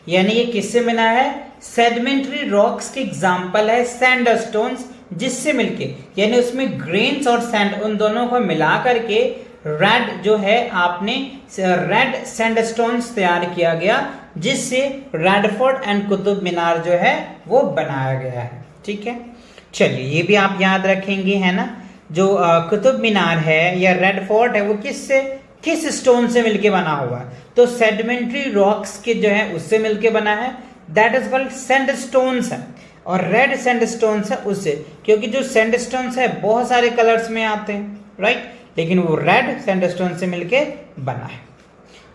यानी ये किससे बना है? सेडिमेंट्री रॉक्स के एग्जांपल है सैंडस्टोन्स, जिससे मिलके यानी उसमें ग्रेन्स और सैंड उन दोनों को मिला करके रेड जो है आपने रेड सैंडस्टोन्स तैयार किया गया, जिससे red fort and Qutub Minar जो है वो बनाया गया है। ठीक है, चलिए ये भी आप याद रखेंगे है ना। जो कुतुब मीनार है या रेड फोर्ट है वो किस स्टोन से मिलके बना हुआ है? तो सेडिमेंट्री रॉक्स के जो है उससे मिलके बना है, दैट इज कॉल्ड सैंडस्टोन्स है। और रेड सैंडस्टोन्स है उससे, क्योंकि जो सैंडस्टोन्स है बहुत सारे कलर्स में आते हैं, राइट, लेकिन वो रेड सैंडस्टोन से मिलके बना है।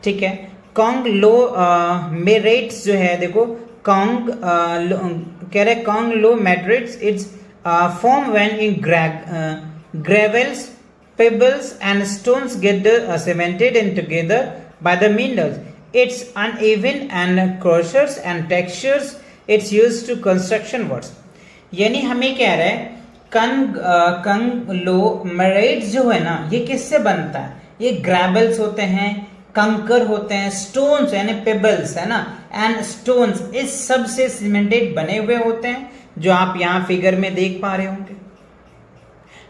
ठीक है, कॉन्गलो मेरेट्स जो है, देखो कह रहे conglomerates it's form when in gravels, pebbles and stones get cemented in together by the minerals. It's uneven and coarser and textures. It's used to construction works. यानी हमें कह रहा है कंग्लोमरेट जो है ना, ये किससे बनता है? ये ग्रेवल्स होते हैं, कंकर होते हैं, स्टोन्स यानी पेबल्स है ना, एंड स्टोन्स, इस सब से सीमेंटेड बने हुए होते हैं, जो आप यहाँ फिगर में देख पा रहे होंगे।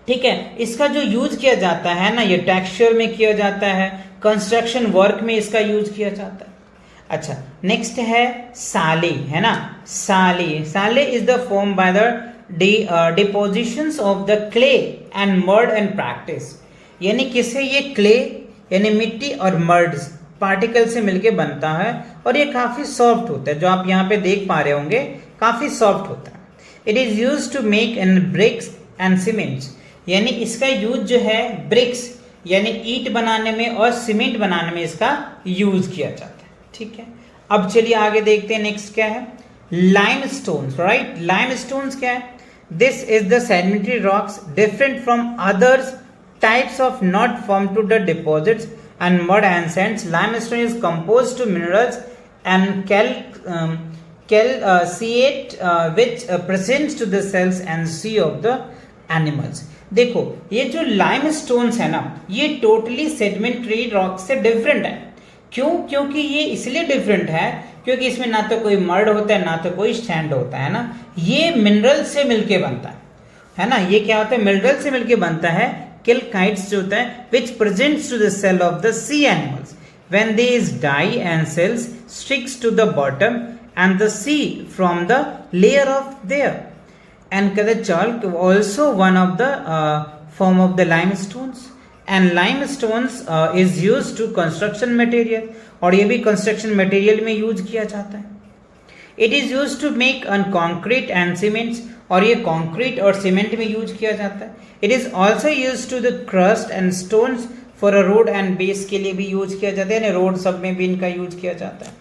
ठीक है, इसका जो यूज किया जाता है ना, ये टेक्सचर में किया जाता है, कंस्ट्रक्शन वर्क में इसका यूज किया जाता है। अच्छा, नेक्स्ट है साली, है ना, साली is the form by the depositions of the clay and mud and practice. यानी किससे? ये क्ले यानी मिट्टी और मर्ड पार्टिकल से मिलके बनता है, और ये काफी सॉफ्ट होता है, जो आप यहाँ पे देख पा रहे होंगे, काफी सॉफ्ट होता है। It is use to make an bricks and cements, यानी इसका यूज जो है ब्रिक्स यानी ईंट बनाने में और सीमेंट बनाने में इसका यूज किया जाता है। ठीक है, अब चलिए आगे देखते हैं, नेक्स्ट क्या है? Limestones, right. लाइमस्टोन्स क्या है? This is the sedimentary rocks different from others types of not formed to the deposits and mud and sands. Limestone is composed to minerals and calciate which presents to the cells and sea of the animals. देखो ये जो limestones है ना, ये totally sedimentary rock से different है। क्यों? क्योंकि ये इसलिए डिफरेंट है क्योंकि इसमें ना तो कोई मर्ड होता है ना तो कोई सैंड होता है ना, ये मिनरल से मिलके बनता है ना। ये क्या होता है? मिनरल से मिलके बनता है। कैल्काइट्स जो होता है which presents to the shell of the sea animals when they is die and shells sticks to the bottom and the sea from the layer of their and chalk also one of the form of the limestones, and limestones is used to construction material, और ये भी construction material में use किया जाता है। It is use to make an concrete and cements, और ये concrete और सीमेंट में यूज किया जाता है। It is also use to the crust and stones for a road and base के लिए भी यूज किया जाता है, रोड सब में भी इनका यूज किया जाता है।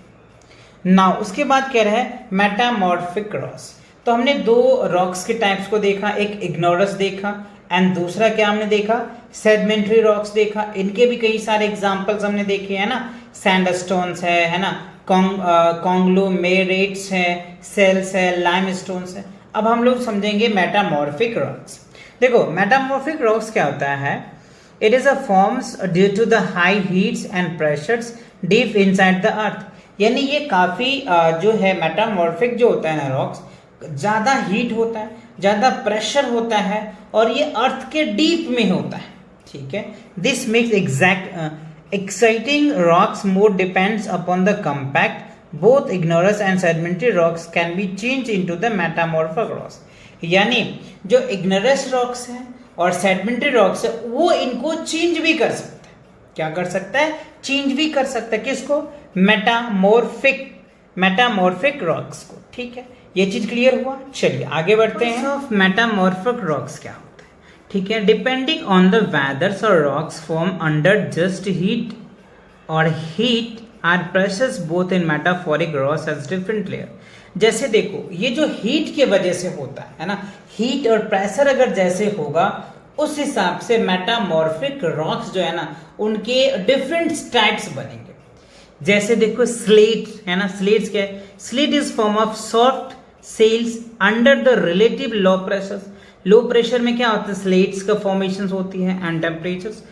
नाउ उसके बाद कह रहा है मेटामॉर्फिक रॉक्स। तो हमने दो रॉक्स के टाइप्स को देखा, एक इग्नोरस देखा एंड दूसरा क्या हमने देखा? सेडिमेंट्री रॉक्स देखा। इनके भी कई सारे एग्जांपल्स हमने देखे हैं ना, सैंडस्टोन्स है ना, कॉन्ग्लोमेरेट्स है, सेल्स है, लाइमस्टोन्स है। अब हम लोग समझेंगे मेटामॉर्फिक रॉक्स। देखो मेटामॉर्फिक रॉक्स क्या होता है? It is a forms due to the high heats and pressures deep inside the earth. यानी ये काफी जो है मेटामॉर्फिक जो होता है ना रॉक्स, ज्यादा हीट होता है, ज्यादा प्रेशर होता है, और ये अर्थ के डीप में होता है। ठीक है, this makes exciting rocks more depends upon the compact. Both igneous and sedimentary rocks can be change into the metamorphic rocks. यानी जो इग्नोरस रॉक्स है और सेडिमेंट्री रॉक्स है वो इनको चेंज भी कर सकता है। क्या कर सकता है? चेंज भी कर सकता है। किसको? मेटामॉर्फिक रॉक्स को। ठीक है, ये चीज क्लियर हुआ। चलिए आगे बढ़ते हैं। ऑफ मेटामॉर्फिक रॉक्स क्या होता है? ठीक है, डिपेंडिंग ऑन द वेदर्स और rocks form under just heat और heat or pressures both in metamorphic rocks as different layer. जैसे देखो ये जो हीट के वजह से होता है ना, हीट और प्रेशर अगर जैसे होगा उस हिसाब से मेटामॉर्फिक रॉक्स जो है ना उनके डिफरेंट टाइप्स बनेंगे। जैसे देखो स्लेट है ना, स्लेट्स क्या है? Slate is form of soft sales under the relative low pressure. Low pressure में क्या होता है? स्लेट्स का फॉर्मेशन होती है and temperatures.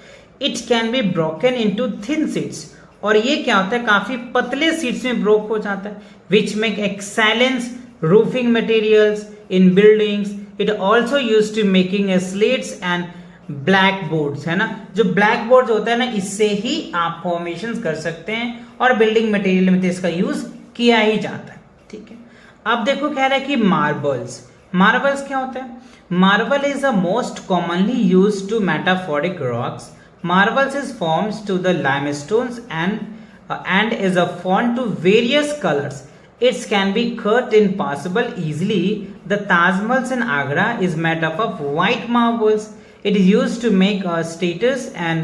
It can be broken into thin sheets, और ये क्या होता है? काफी पतले शीट्स में ब्रोक हो जाता है, which make excellence roofing materials in buildings. It also use to making slates and black boards, है ना। जो ब्लैक बोर्ड होता है ना, इससे ही आप फॉर्मेशन कर सकते हैं, और बिल्डिंग मटेरियल में तो इसका यूज किया ही जाता है, ठीक है। अब देखो कह रहा है कि मार्बल्स। मार्बल्स क्या होता है? Marble is the most commonly used to metaphoric rocks. Marbles is formed to the limestones and is a formed to various colors. It can be cut in possible easily. The Taj Mahal in Agra is made up of white marbles. It is used to make statues and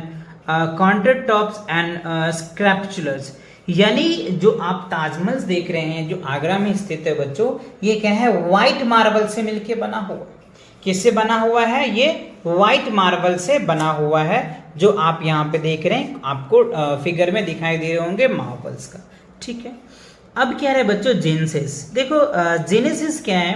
countertops and sculptures. यानी जो आप ताजमहल देख रहे हैं जो आगरा में स्थित है बच्चों, ये क्या है? व्हाइट मार्बल से मिलके बना हुआ। किससे बना हुआ है? ये व्हाइट मार्बल से बना हुआ है, जो आप यहाँ पे देख रहे हैं, आपको फिगर में दिखाई दे रहे होंगे मार्बल्स का, ठीक है। अब क्या है बच्चों? जेनेसिस। देखो जेनेसिस क्या है?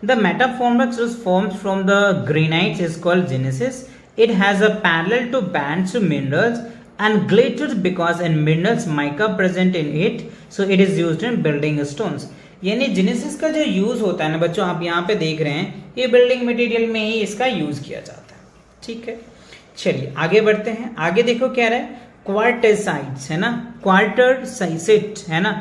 The metamorphic forms from the granites is called genesis. It has a parallel to bands to minerals and glittered because in minerals mica present in it, so it is used in building stones. यानी genesis का जो use होता है ना बच्चों, आप यहाँ पे देख रहे हैं, ये बिल्डिंग मटेरियल में ही इसका यूज किया जाता है, ठीक है। चलिए आगे बढ़ते हैं। आगे देखो क्या रहा है? क्वार्टरसाइट्स, है ना, क्वार्टरसाइट, है ना,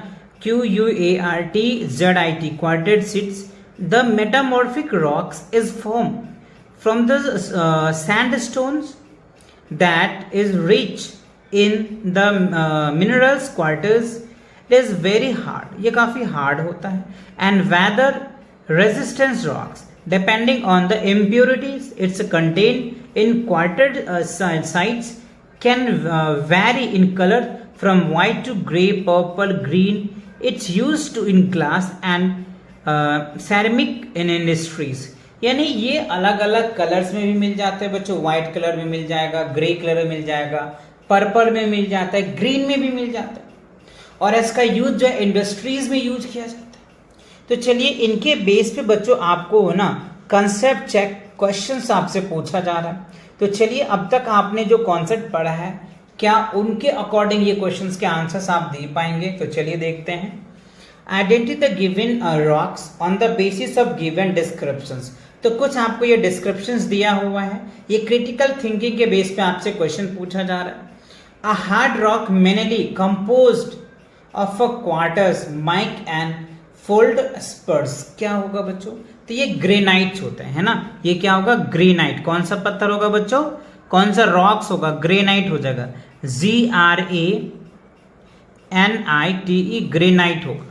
QUARTZIT, quartzites. The metamorphic rocks is form from the sandstones that is rich in the minerals quarters. It is very hard, ये काफी hard होता है, and weather resistant rocks depending on the impurities it's contained in quartered sites can vary in color from white to gray, purple, green. It's used to in glass and ceramic in industries. यानी ये अलग अलग colours में भी मिल जाते हैं बच्चों। White colour में मिल जाएगा, ग्रे कलर में मिल जाएगा, पर्पल में मिल जाता है, ग्रीन में भी मिल जाता है, और इसका यूज जो है इंडस्ट्रीज में यूज किया जाता है। तो चलिए इनके बेस पे बच्चों आपको ना कंसेप्ट चेक क्वेश्चंस आपसे पूछा जा रहा है। तो चलिए अब तक आपने जो कॉन्सेप्ट पढ़ा है, क्या उनके अकॉर्डिंग ये क्वेश्चंस के आंसर्स आप दे पाएंगे? तो चलिए देखते हैं। Identify the given rocks on the basis of given descriptions. तो कुछ आपको ये डिस्क्रिप्शंस दिया हुआ है, ये क्रिटिकल थिंकिंग के बेस पे आपसे क्वेश्चन पूछा जा रहा है। A hard rock mainly composed of a quartz mica and feldspars. क्या होगा बच्चों? तो ये ग्रेनाइट्स होते हैं, है ना, ये क्या होगा? ग्रेनाइट। कौन सा पत्थर होगा बच्चों? कौन सा रॉक्स होगा? ग्रेनाइट हो जाएगा, GRANITE, ग्रेनाइट होगा।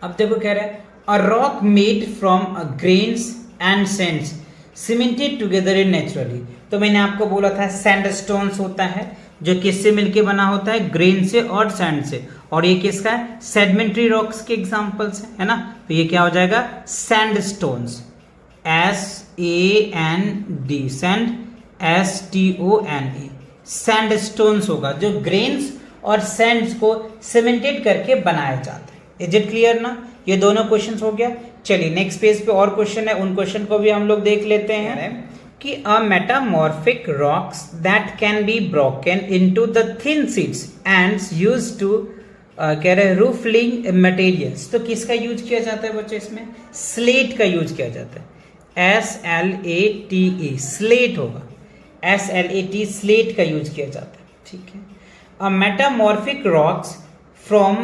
अब देखो कह रहा है a rock made from grains and sands cemented together in naturally। तो मैंने आपको बोला था सैंडस्टोन्स होता है जो किससे मिलके बना होता है? ग्रेन से और सैंड से, और ये किसका है? सेडिमेंट्री रॉक्स के एग्जांपल्स है ना। तो ये क्या हो जाएगा? Sandstones, SAND, sand STONE, sandstones होगा जो ग्रेन्स और सैंड्स को सीमेंटेड करके बनाया जाता है। इज इट क्लियर ना? ये दोनों क्वेश्चंस हो गया। चलिए नेक्स्ट पेज पे और क्वेश्चन है, उन क्वेश्चन को भी हम लोग देख लेते हैं कि a metamorphic rocks that can be broken into the thin sheets and used to कह रहे रूफिंग मटेरियल्स। तो किसका यूज किया जाता है बच्चों? इसमें स्लेट का यूज किया जाता है, SLATE, स्लेट होगा, SLAT, स्लेट का यूज किया जाता है, ठीक है। A metamorphic rocks from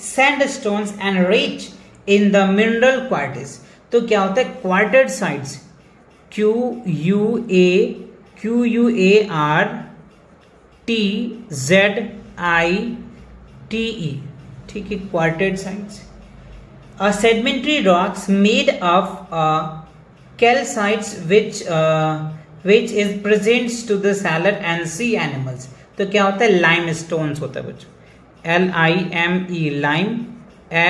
sandstones and rich in the mineral quarters। तो क्या होता है? क्वार्टर साइट्स, QUARTZITE, ठीक है, quarter sites. A sedimentary rocks made of calcites which is present to the salar and sea animals। तो क्या होता है? लाइम स्टोन्स होता है बच्चों, LIME, lime,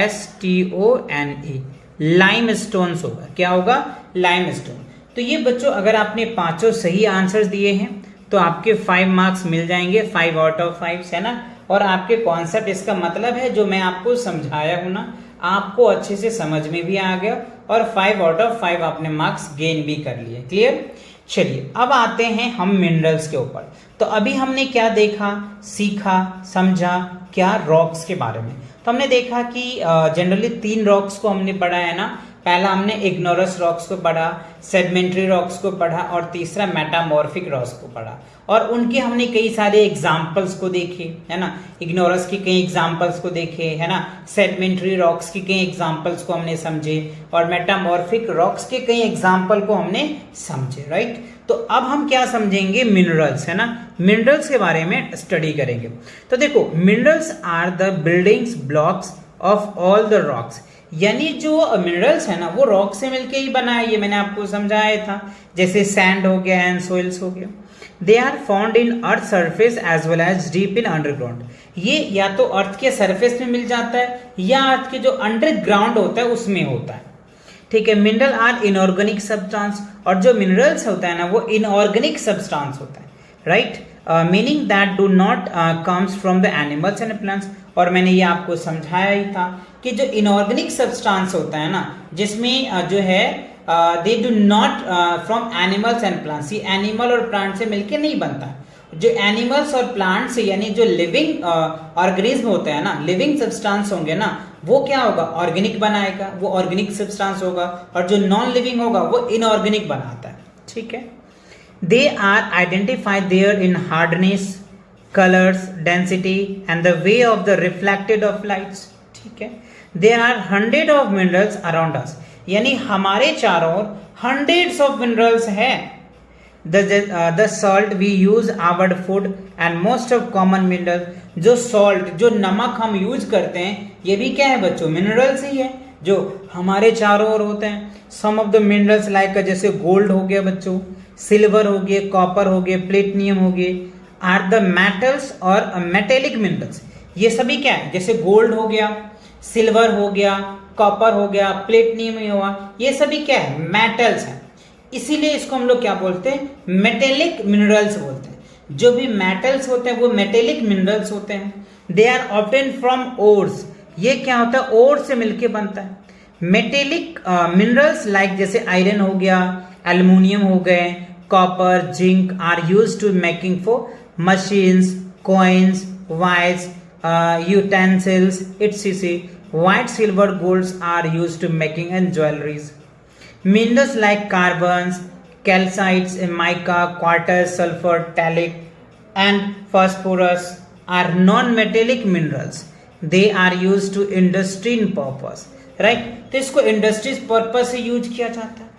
STONE, lime stones होगा। क्या होगा? Lime stone. तो तो ये बच्चों अगर आपने पांचों सही आंसर्स दिए हैं तो आपके 5 मार्क्स मिल जाएंगे, 5 आउट ऑफ 5 है ना। और आपके कॉन्सेप्ट, इसका मतलब है जो मैं आपको समझाया हूं ना, आपको अच्छे से समझ में भी आ गया और 5 आउट ऑफ 5 आपने मार्क्स गेन भी कर लिए। क्लियर? चलिए अब आते हैं हम मिनरल्स के ऊपर। तो अभी हमने क्या देखा, सीखा, समझा क्या, रॉक्स के बारे में। तो हमने देखा कि जनरली 3 रॉक्स को हमने पढ़ा है ना। पहला हमने इग्नोरस रॉक्स को पढ़ा, सेडिमेंट्री रॉक्स को पढ़ा और तीसरा मेटामॉर्फिक रॉक्स को पढ़ा। और उनके हमने कई सारे एग्जाम्पल्स को देखे, है ना। इग्नोरस की कई एग्जाम्पल्स को देखे, है ना। सेडिमेंट्री रॉक्स की कई एग्जाम्पल्स को हमने समझे और मेटामॉर्फिक रॉक्स के कई एग्जाम्पल को हमने समझे, राइट। तो अब हम क्या समझेंगे, मिनरल्स, है ना। मिनरल्स के बारे में स्टडी करेंगे। तो देखो, minerals are the buildings blocks of all the rocks. यानी जो मिनरल्स है ना वो रॉक से मिलके ही बना है, ये मैंने आपको समझाया था। जैसे सैंड हो गया एंड सोइल्स हो गया। They are found in earth surface as well as deep in underground. ये या तो अर्थ के सरफेस में मिल जाता है या अर्थ के जो अंडरग्राउंड होता है उसमें होता है, ठीक है। मिनरल आर इनऑर्गेनिक सब्सटेंस, और जो मिनरल्स होता है ना वो इनऑर्गेनिक सब्सटेंस होता है, right. Meaning that do not comes from the animals and plants. और मैंने ये आपको समझाया ही था कि जो इनऑर्गेनिक सब्सटेंस होता है ना, जिसमें जो है they do not from animals and plants, ये एनिमल और प्लांट से मिलके नहीं बनता है। जो एनिमल्स और प्लांट से यानी जो लिविंग ऑर्गेनिज्म होते हैं ना, लिविंग सब्सटेंस होंगे ना, वो क्या होगा, ऑर्गेनिक बनाएगा, वो ऑर्गेनिक सब्सटेंस होगा। और जो नॉन लिविंग होगा वो इनऑर्गेनिक बनाता है, ठीक है। They are identified their in hardness, colors, density and the way of the reflected of lights, ठीक है। There are hundred of minerals around us, यानी हमारे चारों ओर hundreds of minerals है। The salt we use our food and most of common minerals, जो salt, जो नमक हम यूज करते हैं ये भी क्या है बच्चों, मिनरल्स ही है जो हमारे चारों ओर होते हैं। Some of the minerals like जैसे गोल्ड हो गया बच्चों, सिल्वर हो गए, कॉपर हो गए, प्लेटिनियम हो गए, आर द मेटल्स और मेटेलिक मिनरल्स। ये सभी क्या है, जैसे गोल्ड हो गया, सिल्वर हो गया, कॉपर हो गया, प्लेटिनियम हुआ, ये सभी क्या है, मेटल्स हैं। इसीलिए इसको हम लोग क्या बोलते हैं, मेटेलिक मिनरल्स बोलते हैं। जो भी मेटल्स होते हैं वो मेटेलिक मिनरल्स होते हैं। They are obtain from ores, ये क्या होता है, ओर से मिलके बनता है। मेटेलिक मिनरल्स लाइक जैसे आयरन हो गया, एल्युमिनियम हो गए, copper, zinc are used to making for machines, coins, wires, utensils, etc. White, silver, golds are used to making and jewelries. Minerals like carbons, calcites, mica, quartz, sulfur, talc, and phosphorus are non-metallic minerals. They are used to industry purpose, right? तो इसको industries purpose से use किया जाता है,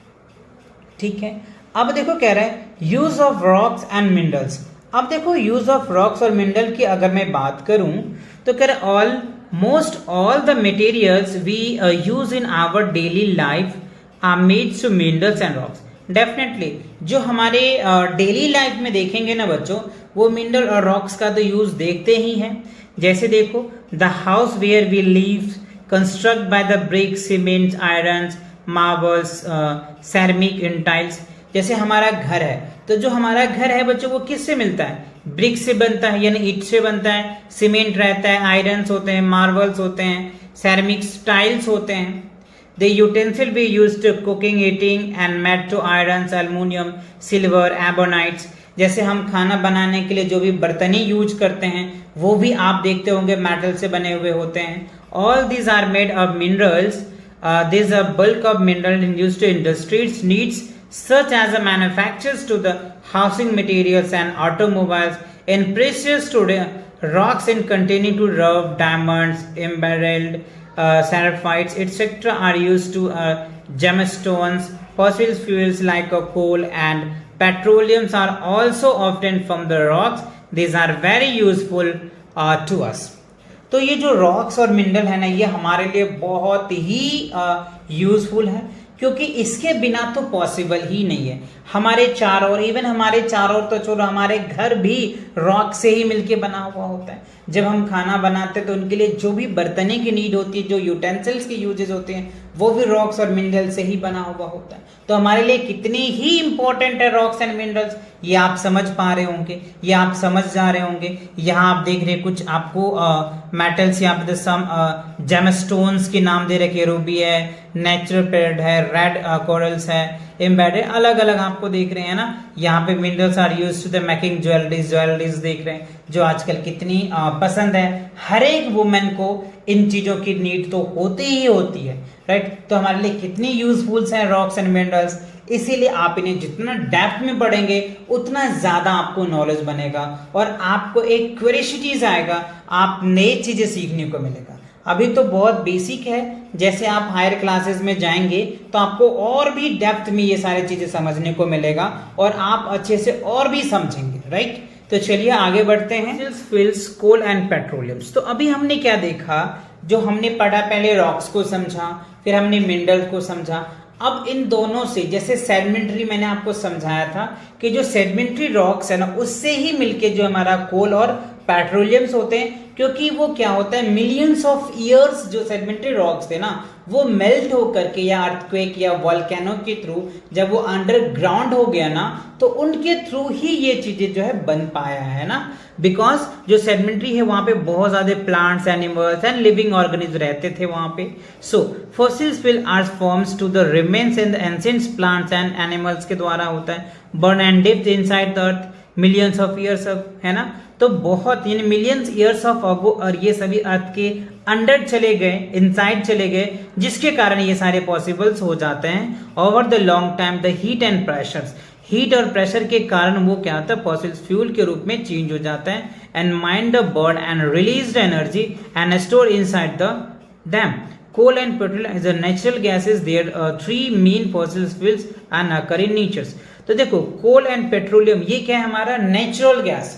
ठीक है। अब देखो कह रहा है use of rocks and minerals. अब देखो यूज ऑफ रॉक्स और मिनरल की अगर मैं बात करूं तो कह रहे almost all the materials we use in our daily life are made to minerals and rocks. Definitely जो हमारे डेली लाइफ में देखेंगे ना बच्चों, वो मिनरल और रॉक्स का तो यूज देखते ही हैं। जैसे देखो the house where we live construct by the brick, cement, iron, marbles, ceramic in tiles. जैसे हमारा घर है तो जो हमारा घर है बच्चों वो किससे मिलता है, ब्रिक से बनता है यानी ईंट से बनता है, सीमेंट रहता है, आयरन्स होते हैं, मार्बल्स होते हैं, सेरेमिक टाइल्स होते हैं। The utensil be used to cooking, eating and made to irons, aluminium, silver, ebonites. जैसे हम खाना बनाने के लिए जो भी बर्तन यूज करते हैं वो भी आप देखते होंगे मेटल से बने हुए होते हैं। All these are made of minerals. This a bulk of mineral in used to industries needs such as the manufacturers to the housing materials and automobiles, and precious to rocks in containing to rough diamonds, emerald, sapphires, etc. are used to gemstones. Fossil fuels like coal and petroleum are also obtained from the rocks. These are very useful to us. तो ये जो rocks और mineral है ना ये हमारे लिए बहुत ही यूजफुल है, क्योंकि इसके बिना तो पॉसिबल ही नहीं है। हमारे चारों ओर, इवन हमारे चारों ओर तो छोड़ो, हमारे घर भी रॉक से ही मिलके बना हुआ होता है। जब हम खाना बनाते हैं तो उनके लिए जो भी बर्तने की नीड होती है, जो यूटेंसिल्स के यूजेस होते हैं, वो भी रॉक्स और मिनरल से ही बना हुआ होता है। तो हमारे लिए कितनी ही इंपॉर्टेंट है रॉक्स एंड मिनरल्स, ये आप समझ पा रहे होंगे, ये आप समझ जा रहे होंगे। यहाँ आप देख रहे हैं कुछ आपको मेटल्स, यहाँ पे सम जेमस्टोन्स के नाम दे रखे, रूबी है, नेचुरल पेरिड है, रेड कोरल्स है, एम्बेडेड, अलग अलग आपको देख रहे हैं ना। यहाँ पे minerals are used to the making jewelleries देख रहे हैं, जो आजकल कितनी पसंद है। हर एक वुमेन को इन चीजों की नीड तो होती ही होती है, राइट। तो हमारे लिए कितनी यूजफुल हैं रॉक्स एंड मिनरल्स, इसीलिए आप इन्हें जितना डेप्थ में पढ़ेंगे उतना ज्यादा आपको नॉलेज बनेगा और आपको एक क्यूरियोसिटी आएगा, आप नई चीजें सीखने को मिलेगा। अभी तो बहुत बेसिक है, जैसे आप हायर क्लासेस में जाएंगे तो आपको और भी डेप्थ में ये सारी चीजें समझने को मिलेगा और आप अच्छे से और भी समझेंगे, राइट। तो चलिए आगे बढ़ते हैं। फिल्स, कोल एंड पेट्रोलियम्स। तो अभी हमने क्या देखा, जो हमने पढ़ा, पहले रॉक्स को समझा, फिर हमने मिनरल को समझा। अब इन दोनों से, जैसे सेडिमेंट्री मैंने आपको समझाया था कि जो सेडिमेंट्री रॉक्स है ना, उससे ही मिलके जो हमारा कोल और पेट्रोलियम्स होते हैं, क्योंकि वो क्या होता है, मिलियंस ऑफ ईयर्स जो सेडिमेंट्री रॉक्स थे ना, वो मेल्ट होकर के या अर्थक्वेक या वोल्केनो के थ्रू जब वो अंडरग्राउंड हो गया ना, तो उनके थ्रू ही ये चीजें जो है बन पाया है ना। बिकॉज जो सेडिमेंट्री है वहां पे बहुत ज्यादा plants, animals and living organism रहते थे वहां पे। So fossils fill are forms to the remains in the ancient plants and animals के द्वारा होता है। Burn and dipped inside the earth millions of years of, है ना। तो बहुत यानी मिलियंस ईयर्स ऑफ अगो, और ये सभी अर्थ के अंडर चले गए, इनसाइड चले गए, जिसके कारण ये सारे पॉसिबल्स हो जाते हैं। Over the long time the heat and pressures, heat और प्रेशर के कारण वो क्या होता है, फॉसिल्स फ्यूल के रूप में चेंज हो जाता है। And mind the burn and release the energy and store inside the dam. Coal and petrol as a natural gases, there are three main fossil fuels and occur in nature. तो देखो, कोल and petroleum ये क्या है, हमारा natural gas.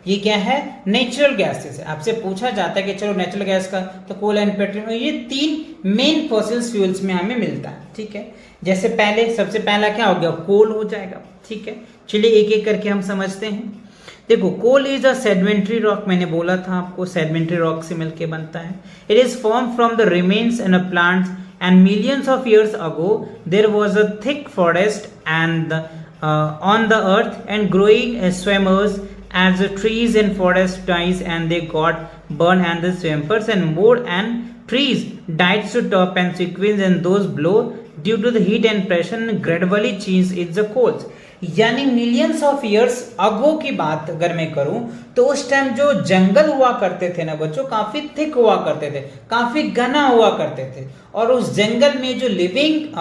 ये क्या है, natural gases. आपसे पूछा जाता है कि चलो नेचुरल गैस का, तो कोल एंड पेट्रोलियम, ये तीन मेन फॉसिल फ्यूल्स में हमें मिलता है, ठीक है। जैसे पहले, सबसे पहला क्या हो गया, कोल हो जाएगा, ठीक है। चलिए एक एक करके हम समझते हैं। देखो, coal is a sedimentary rock, मैंने बोला था आपको, सेडिमेंट्री रॉक से मिलके बनता है। It is form from the remains in a plants and millions of years ago there was a thick forest and on the earth and growing swimmers as the trees and forest dies and they got burned and the swimmers and more and trees died to top and sequence and those blow due to the heat and pressure and gradually change in the coals। यानी millions of years अगो की बात अगर मैं करूं तो उस time जो जंगल हुआ करते थे ना बच्चों, काफी थिक हुआ करते थे, काफी घना हुआ करते थे, और उस जंगल में जो लिविंग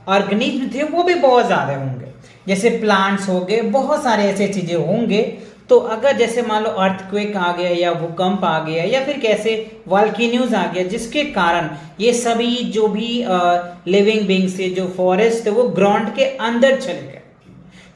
ऑर्गेनिज्म थे वो भी बहुत ज्यादा होंगे, जैसे प्लांट्स हो गए, बहुत सारे ऐसे चीजें होंगे। तो अगर जैसे मान लो अर्थक्वेक आ गया या भूकंप आ गया या फिर कैसे वॉल्केनोज आ गया, जिसके कारण ये सभी जो भी लिविंग बीइंग्स थे, जो फॉरेस्ट थे, वो ग्राउंड के अंदर चले गए।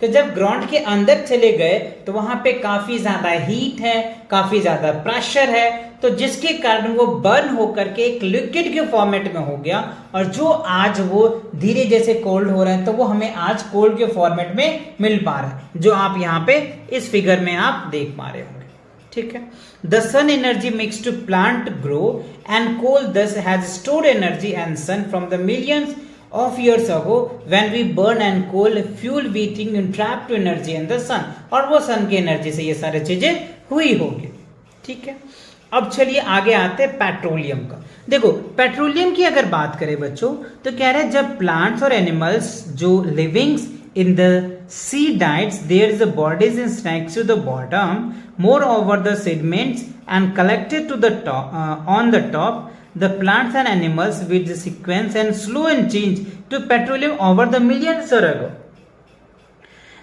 तो जब ग्राउंड के अंदर चले गए तो वहां पे काफी ज्यादा हीट है, काफी ज्यादा प्रेशर है, तो जिसके कारण वो बर्न होकर के एक लिक्विड के फॉर्मेट में हो गया, और जो आज वो धीरे जैसे कोल्ड हो रहा है तो वो हमें आज कोल्ड के फॉर्मेट में मिल पा रहा है, जो आप यहाँ पे इस फिगर में आप देख पा रहे होंगे, ठीक है। The sun energy makes to plant grow and coal thus has stored energy and sun from the millions of years ago when we burn and coal fuel beating and trapped energy in the sun, और वो सन की energy से ये सारी चीजें हुई होगी, ठीक है। अब चलिए आगे आते हैं पेट्रोलियम का। देखो, पेट्रोलियम की अगर बात करें बच्चों तो कह रहे हैं जब प्लांट्स और एनिमल्स जो livings in the sea diets, there is a bodies and snakes to the bottom, more over the sediments and collected to the top, on the top the plants and animals with the sequence and slow and change to petroleum over the millions years ago।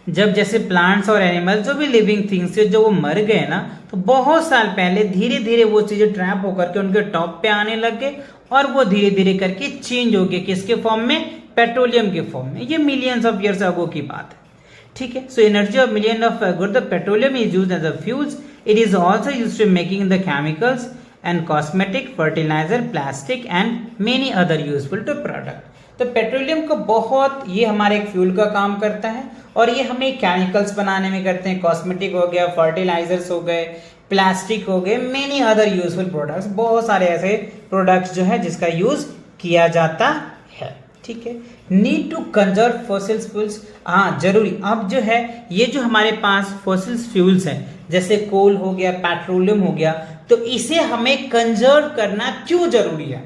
जब जैसे plants और animals जो भी living things थे, जो वो मर गए ना, तो बहुत साल पहले धीरे धीरे वो चीजें ट्रैप होकर के उनके टॉप पे आने लग गए, और वो धीरे धीरे करके चेंज हो गए, किसके फॉर्म में, पेट्रोलियम के फॉर्म में। ये मिलियंस ऑफ ईयर्स अगो की बात है, ठीक है। So energy of million of ago the petroleum is used as a fuels. It is also used to making the chemicals and cosmetic, fertilizer, plastic and many other useful to product। तो petroleum को बहुत, ये हमारे एक fuel का काम करता है, और ये हमें केमिकल्स बनाने में करते हैं, कॉस्मेटिक हो गया, फर्टिलाइजर्स हो गए, प्लास्टिक हो गए, मेनी अदर यूजफुल प्रोडक्ट्स, बहुत सारे ऐसे प्रोडक्ट्स जो है जिसका यूज किया जाता है। ठीक है, need to conserve fossil fuels, हाँ जरूरी। अब जो है ये जो हमारे पास फॉसिल फ्यूल्स हैं जैसे कोल हो गया, पेट्रोलियम हो गया, तो इसे हमें कंजर्व करना क्यों जरूरी है?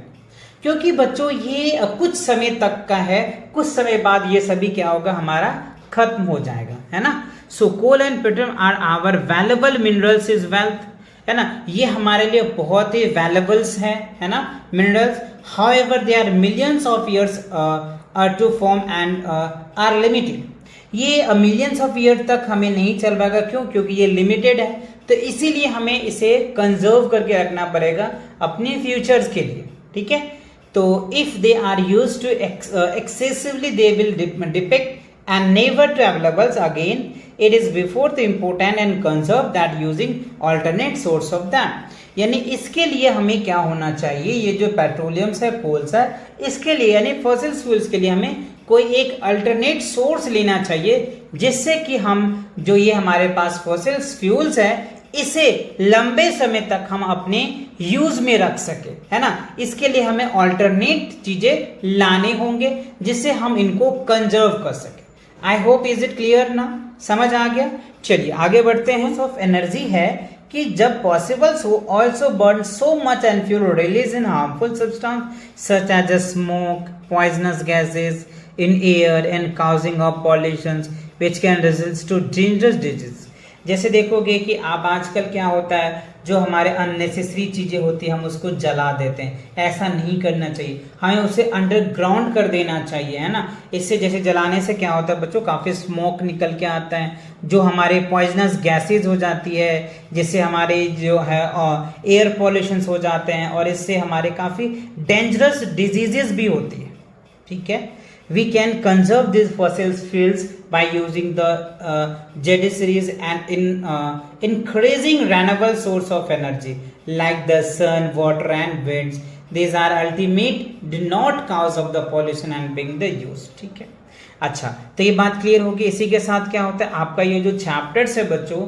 क्योंकि बच्चों ये कुछ समय तक का है, कुछ समय बाद ये सभी क्या होगा, हमारा खत्म हो जाएगा, है ना। So coal and petroleum are our valuable minerals is wealth, है ना, ये हमारे लिए बहुत ही वैल्यूएबल्स है ना, minerals. However they are millions of years to form and are limited, ये मिलियंस ऑफ ईयर तक हमें नहीं चल पाएगा, क्यों? क्योंकि ये लिमिटेड है, तो इसीलिए हमें इसे कंजर्व करके रखना पड़ेगा अपने फ्यूचर्स के लिए। ठीक है, तो if they are used to excessively they will deplete and never to available again. It is before the important and conserve that using alternate source of that. यानी इसके लिए हमें क्या होना चाहिए, ये जो पेट्रोलियम्स है, कोल्स है, इसके लिए यानी फॉसिल फ्यूल्स के लिए हमें कोई एक अल्टरनेट सोर्स लेना चाहिए, जिससे कि हम जो ये हमारे पास फॉसिल फ्यूल्स है इसे लंबे समय तक हम अपने यूज में रख सके, है ना। इसके लिए हमें अल्टरनेट चीजें लाने होंगे जिससे हम इनको कंजर्व कर सके। I hope is it clear ना, समझ आ गया। चलिए आगे बढ़ते हैं। ऑफ एनर्जी है कि जब possible so also burn so much and fuel release in harmful substance such as a smoke, poisonous gases in air and causing of pollutions which can result to dangerous disease. जैसे देखोगे कि आप आजकल क्या होता है, जो हमारे अननेसेसरी चीजें होती है हम उसको जला देते हैं, ऐसा नहीं करना चाहिए, हमें उसे अंडरग्राउंड कर देना चाहिए, है ना। इससे जैसे जलाने से क्या होता है बच्चों, काफी स्मोक निकल के आता है, जो हमारे पॉइजनस गैसेज हो जाती है, जिससे हमारे जो है एयर पॉल्यूशन हो जाते हैं, और इससे हमारे काफी डेंजरस डिजीजेस भी होती है। ठीक है, we can conserve these fossil fuels by using the ZD series and increasing renewable source of energy like the sun, water and winds. These are ultimate do not cause of the pollution and being the use. ठीक है, अच्छा तो ये बात clear होगी। इसी के साथ क्या होता है, आपका ये जो चैप्टर्स है बच्चों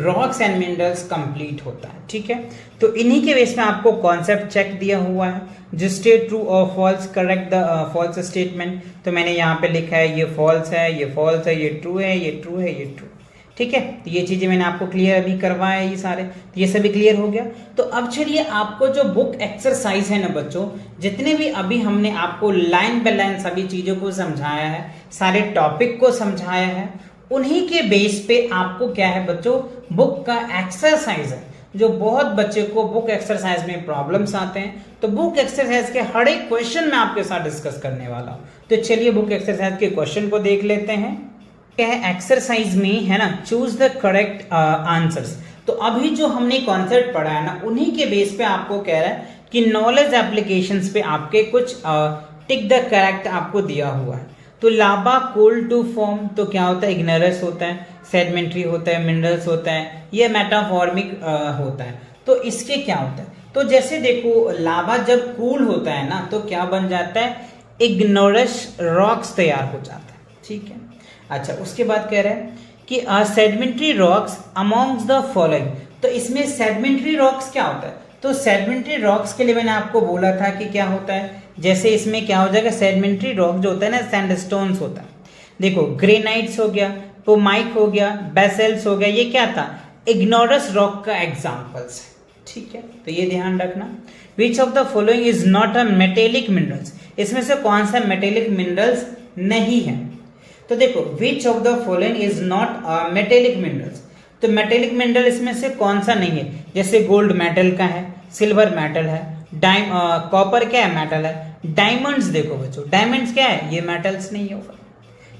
रॉक्स एंड मिनरल्स कंप्लीट होता है। ठीक है, तो इन्हीं के बेस में आपको कॉन्सेप्ट चेक दिया हुआ है, जो स्टेट ट्रू और false, correct the false statement. तो मैंने यहाँ पे लिखा है ये फॉल्स है, ये फॉल्स है, ये ट्रू है, ये ट्रू है, ये ट्रू। ठीक है, तो ये चीजें मैंने आपको क्लियर अभी करवाया, ये सारे, तो ये सभी क्लियर हो गया। तो अब चलिए आपको जो बुक एक्सरसाइज है ना बच्चों, जितने भी अभी हमने आपको लाइन बाय लाइन सभी चीजों को समझाया है, सारे टॉपिक को समझाया है, उन्हीं के बेस पे आपको क्या है बच्चों, बुक का एक्सरसाइज है। जो बहुत बच्चे को बुक एक्सरसाइज में प्रॉब्लम्स आते हैं, तो बुक एक्सरसाइज के हर एक क्वेश्चन में आपके साथ डिस्कस करने वाला हूं। तो चलिए बुक एक्सरसाइज के क्वेश्चन को देख लेते हैं। क्या है एक्सरसाइज में, है ना, चूज द करेक्ट आंसर्स। तो अभी जो हमने कॉन्सेप्ट पढ़ा है ना, उन्हीं के बेस पे आपको कह रहा है कि नॉलेज एप्लीकेशंस पे आपके कुछ टिक द करेक्ट आपको दिया हुआ है। तो लावा कोल टू फॉर्म, तो क्या होता है, इग्नेरस होता है, सेडिमेंट्री होता है, मिनरल्स होता है, ये मेटाफॉर्मिक होता है। तो इसके क्या होता है, तो जैसे देखो लावा जब कूल होता है ना, तो क्या बन जाता है, इग्नेरस रॉक्स तैयार हो जाता है। ठीक है, अच्छा उसके बाद कह रहे हैं कि sedimentary rocks amongst the following. तो इसमें सेडिमेंट्री रॉक्स क्या होता है, तो सेडिमेंट्री रॉक्स के लिए मैंने आपको बोला था कि क्या होता है, जैसे इसमें क्या हो जाएगा, सेडिमेंट्री रॉक जो होता है ना, सैंडस्टोन्स होता है। देखो ग्रेनाइट्स हो गया, पोमाइक हो गया, बेसेल्स हो गया, ये क्या था, इग्नेरस रॉक का एग्जांपल्स है। ठीक है, तो ये ध्यान रखना। Which of the following is not a metallic minerals, इसमें से कौन सा मेटेलिक मिनरल्स नहीं है। तो देखो which of the following is not metallic minerals, तो मेटेलिक मिनरल इसमें से कौन सा नहीं है, जैसे गोल्ड मेटल का है, सिल्वर मेटल है, कॉपर क्या है, मेटल है, डायमंड्स देखो बच्चों, डायमंड्स क्या है, ये मेटल्स नहीं होगा।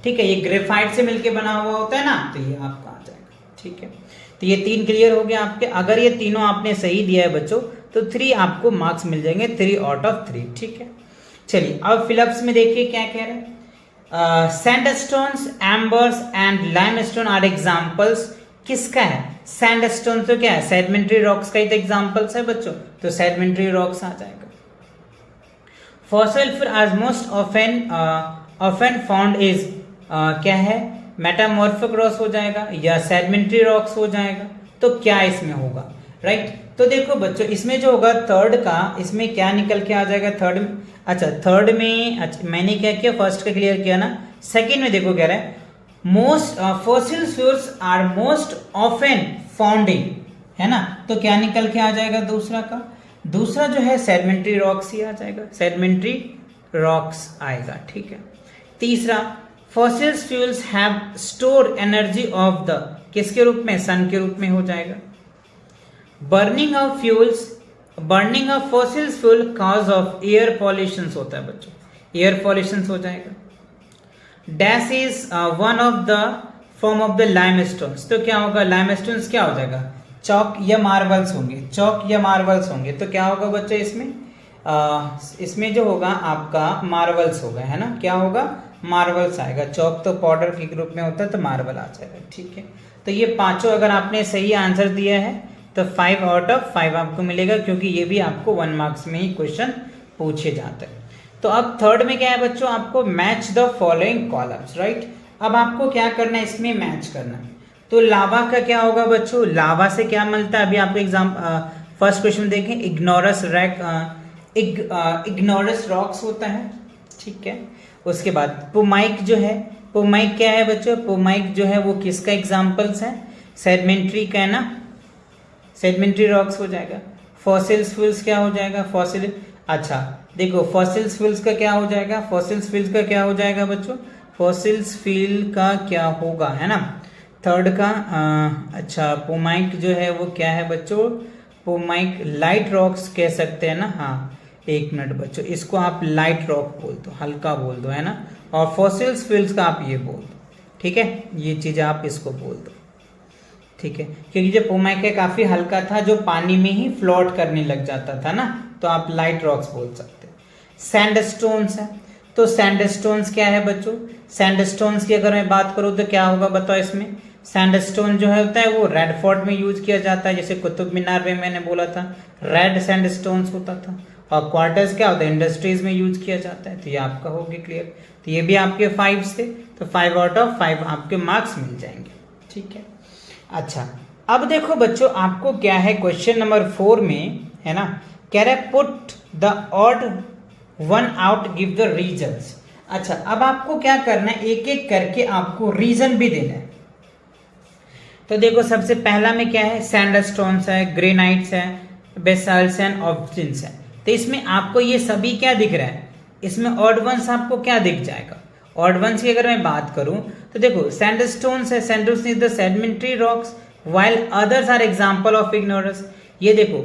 ठीक है, ये ग्रेफाइट से मिलके बना हुआ होता है ना, तो ये आपका आ जाएगा। ठीक है, तो ये तीन क्लियर हो गया आपके। अगर ये तीनों आपने सही दिया है बच्चों, तो 3 आपको मार्क्स मिल जाएंगे, 3 आउट ऑफ 3। ठीक है, चलिए अब फिलअप्स में देखिए क्या कह रहे हैं। Sandstones, embers and limestone are examples, किसका है, सैंडस्टोन तो क्या है, सेडिमेंट्री रॉक्स का ही तो एग्जाम्पल्स है बच्चों, तो सेडिमेंट्री रॉक्स आ जाएगा। Fossil fuel are most often found is क्या है, मेटामॉर्फिक रॉक्स हो जाएगा या सेडिमेंट्री रॉक्स हो जाएगा। तो क्या इसमें होगा, राइट। तो देखो बच्चों इसमें जो होगा थर्ड का, इसमें क्या निकल के आ जाएगा थर्ड में, अच्छा थर्ड में, अच्छा मैंने क्या किया फर्स्ट का क्लियर किया ना। सेकंड में देखो कह रहा है most fossil fuels are most often found in, है ना, तो क्या निकल के आ जाएगा दूसरा का, दूसरा जो है सेडिमेंट्री रॉक्स ही आ जाएगा, सेडिमेंट्री रॉक्स आएगा, ठीक है। तीसरा fossil fuels have store energy of the, किसके रूप में, सन के रूप में हो जाएगा। Burning of fuels, burning of fossil fuel cause of air pollution होता है बच्चों, एयर पॉल्यूशन हो जाएगा। Dash is one of the form of the limestones, तो क्या होगा, लाइमस्टोन्स क्या हो जाएगा, चौक या मार्बल्स होंगे, चौक या मार्बल्स होंगे, तो क्या होगा बच्चों इसमें इसमें जो होगा आपका मार्बल्स होगा, है ना, क्या होगा, मार्बल्स आएगा। चौक तो पाउडर के ग्रुप में होता है तो मार्बल आ जाएगा, ठीक है। तो ये पांचों अगर आपने सही आंसर दिया है तो 5 आउट ऑफ 5 आपको मिलेगा, क्योंकि ये भी आपको 1 मार्क्स में ही क्वेश्चन पूछे जाते हैं। तो अब थर्ड में क्या है बच्चों, आपको match the following columns, right. अब आपको क्या करना है, इसमें मैच करना है। तो लावा का क्या होगा बच्चों, लावा से क्या मिलता है, अभी आपको एग्जाम फर्स्ट क्वेश्चन देखें, इग्नोरस रैक, इग्नोरस रॉक्स होता है, ठीक है। उसके बाद पुमाइक जो है, पुमाइक क्या है बच्चों, पुमाइक जो है वो किसका एग्जाम्पल्स है, सेडिमेंट्री का है ना, सेडिमेंट्री रॉक्स हो जाएगा। फॉसिल्स फ्यूल्स क्या हो जाएगा, फॉसिल, अच्छा देखो फॉसिल्स फ्यूल्स का क्या हो जाएगा, फॉसिल्स फ्यूल्स का क्या हो जाएगा बच्चों, फॉसिल्स फ्यूल का क्या होगा, है ना, थर्ड का अच्छा पुमाइक जो है वो क्या है बच्चों, पुमाइक लाइट रॉक्स कह सकते हैं ना, हाँ एक मिनट बच्चों, इसको आप लाइट रॉक बोल दो, हल्का बोल दो, है ना, और फॉसिल्स फ्यूल्स का आप ये बोल दो, ठीक है, ये चीज़ आप इसको बोल दो, ठीक है, क्योंकि जो पुमाइक है काफ़ी हल्का था, जो पानी में ही फ्लोट करने लग जाता था ना, तो आप लाइट रॉक्स बोल सकते हैं। सैंडस्टोन्स है, तो सैंडस्टोन्स क्या है बच्चों, सैंडस्टोन्स की अगर मैं बात करूँ तो क्या होगा बताओ इसमें, सैंडस्टोन जो है होता है वो रेड फोर्ट में यूज किया जाता है, जैसे कुतुब मीनार में मैंने बोला था रेड सैंडस्टोन्स होता था, और क्वार्टर्स क्या होता है, इंडस्ट्रीज में यूज किया जाता है, तो ये आपका हो गया क्लियर। तो ये भी आपके 5 से, तो 5 आउट ऑफ 5 आपके मार्क्स मिल जाएंगे, ठीक है। अच्छा अब देखो बच्चों आपको क्या है, क्वेश्चन नंबर 4 में है ना, कह रहा है put the odd one out give the reasons. अच्छा अब आपको क्या करना है, एक एक करके आपको रीजन भी देना है। तो देखो सबसे पहला में क्या है, सैंडस्टोन्स है, ग्रेनाइट्स है, बेसाल्ट्स एंड ऑब्सिडियंस है, तो इसमें आपको ये सभी क्या दिख रहा है, इसमें ऑड वंस आपको क्या दिख जाएगा। ऑड वंस की अगर मैं बात करूं तो देखो सैंडस्टोन्स है, sandstones is the sedimentary rocks while others are example of igneous. ये देखो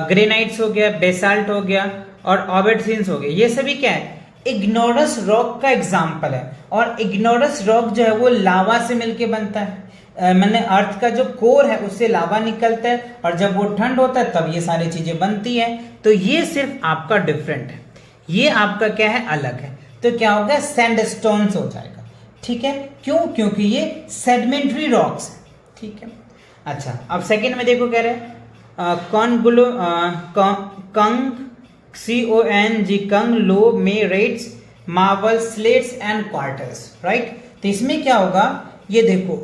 ग्रेनाइट्स हो गया, बेसाल्ट हो गया और ऑब्सिडियंस हो गया, ये सभी क्या है, इग्नोरस रॉक का एग्जाम्पल है। और इग्नोरस रॉक जो है वो लावा से मिलके बनता है, मैंने अर्थ का जो कोर है उससे लावा निकलता है, और जब वो ठंड होता है तब ये सारी चीजें बनती है। तो ये सिर्फ आपका डिफरेंट है, ये आपका क्या है, अलग है, तो क्या होगा, सैंडस्टोन्स हो जाएगा, ठीक है। क्यों, क्योंकि ये सेडिमेंट्री रॉक्स है, ठीक है। अच्छा अब सेकंड में देखो कह रहे हैं कंग CONG conglomerates marble slates and quartz, right. तो इसमें क्या होगा, ये देखो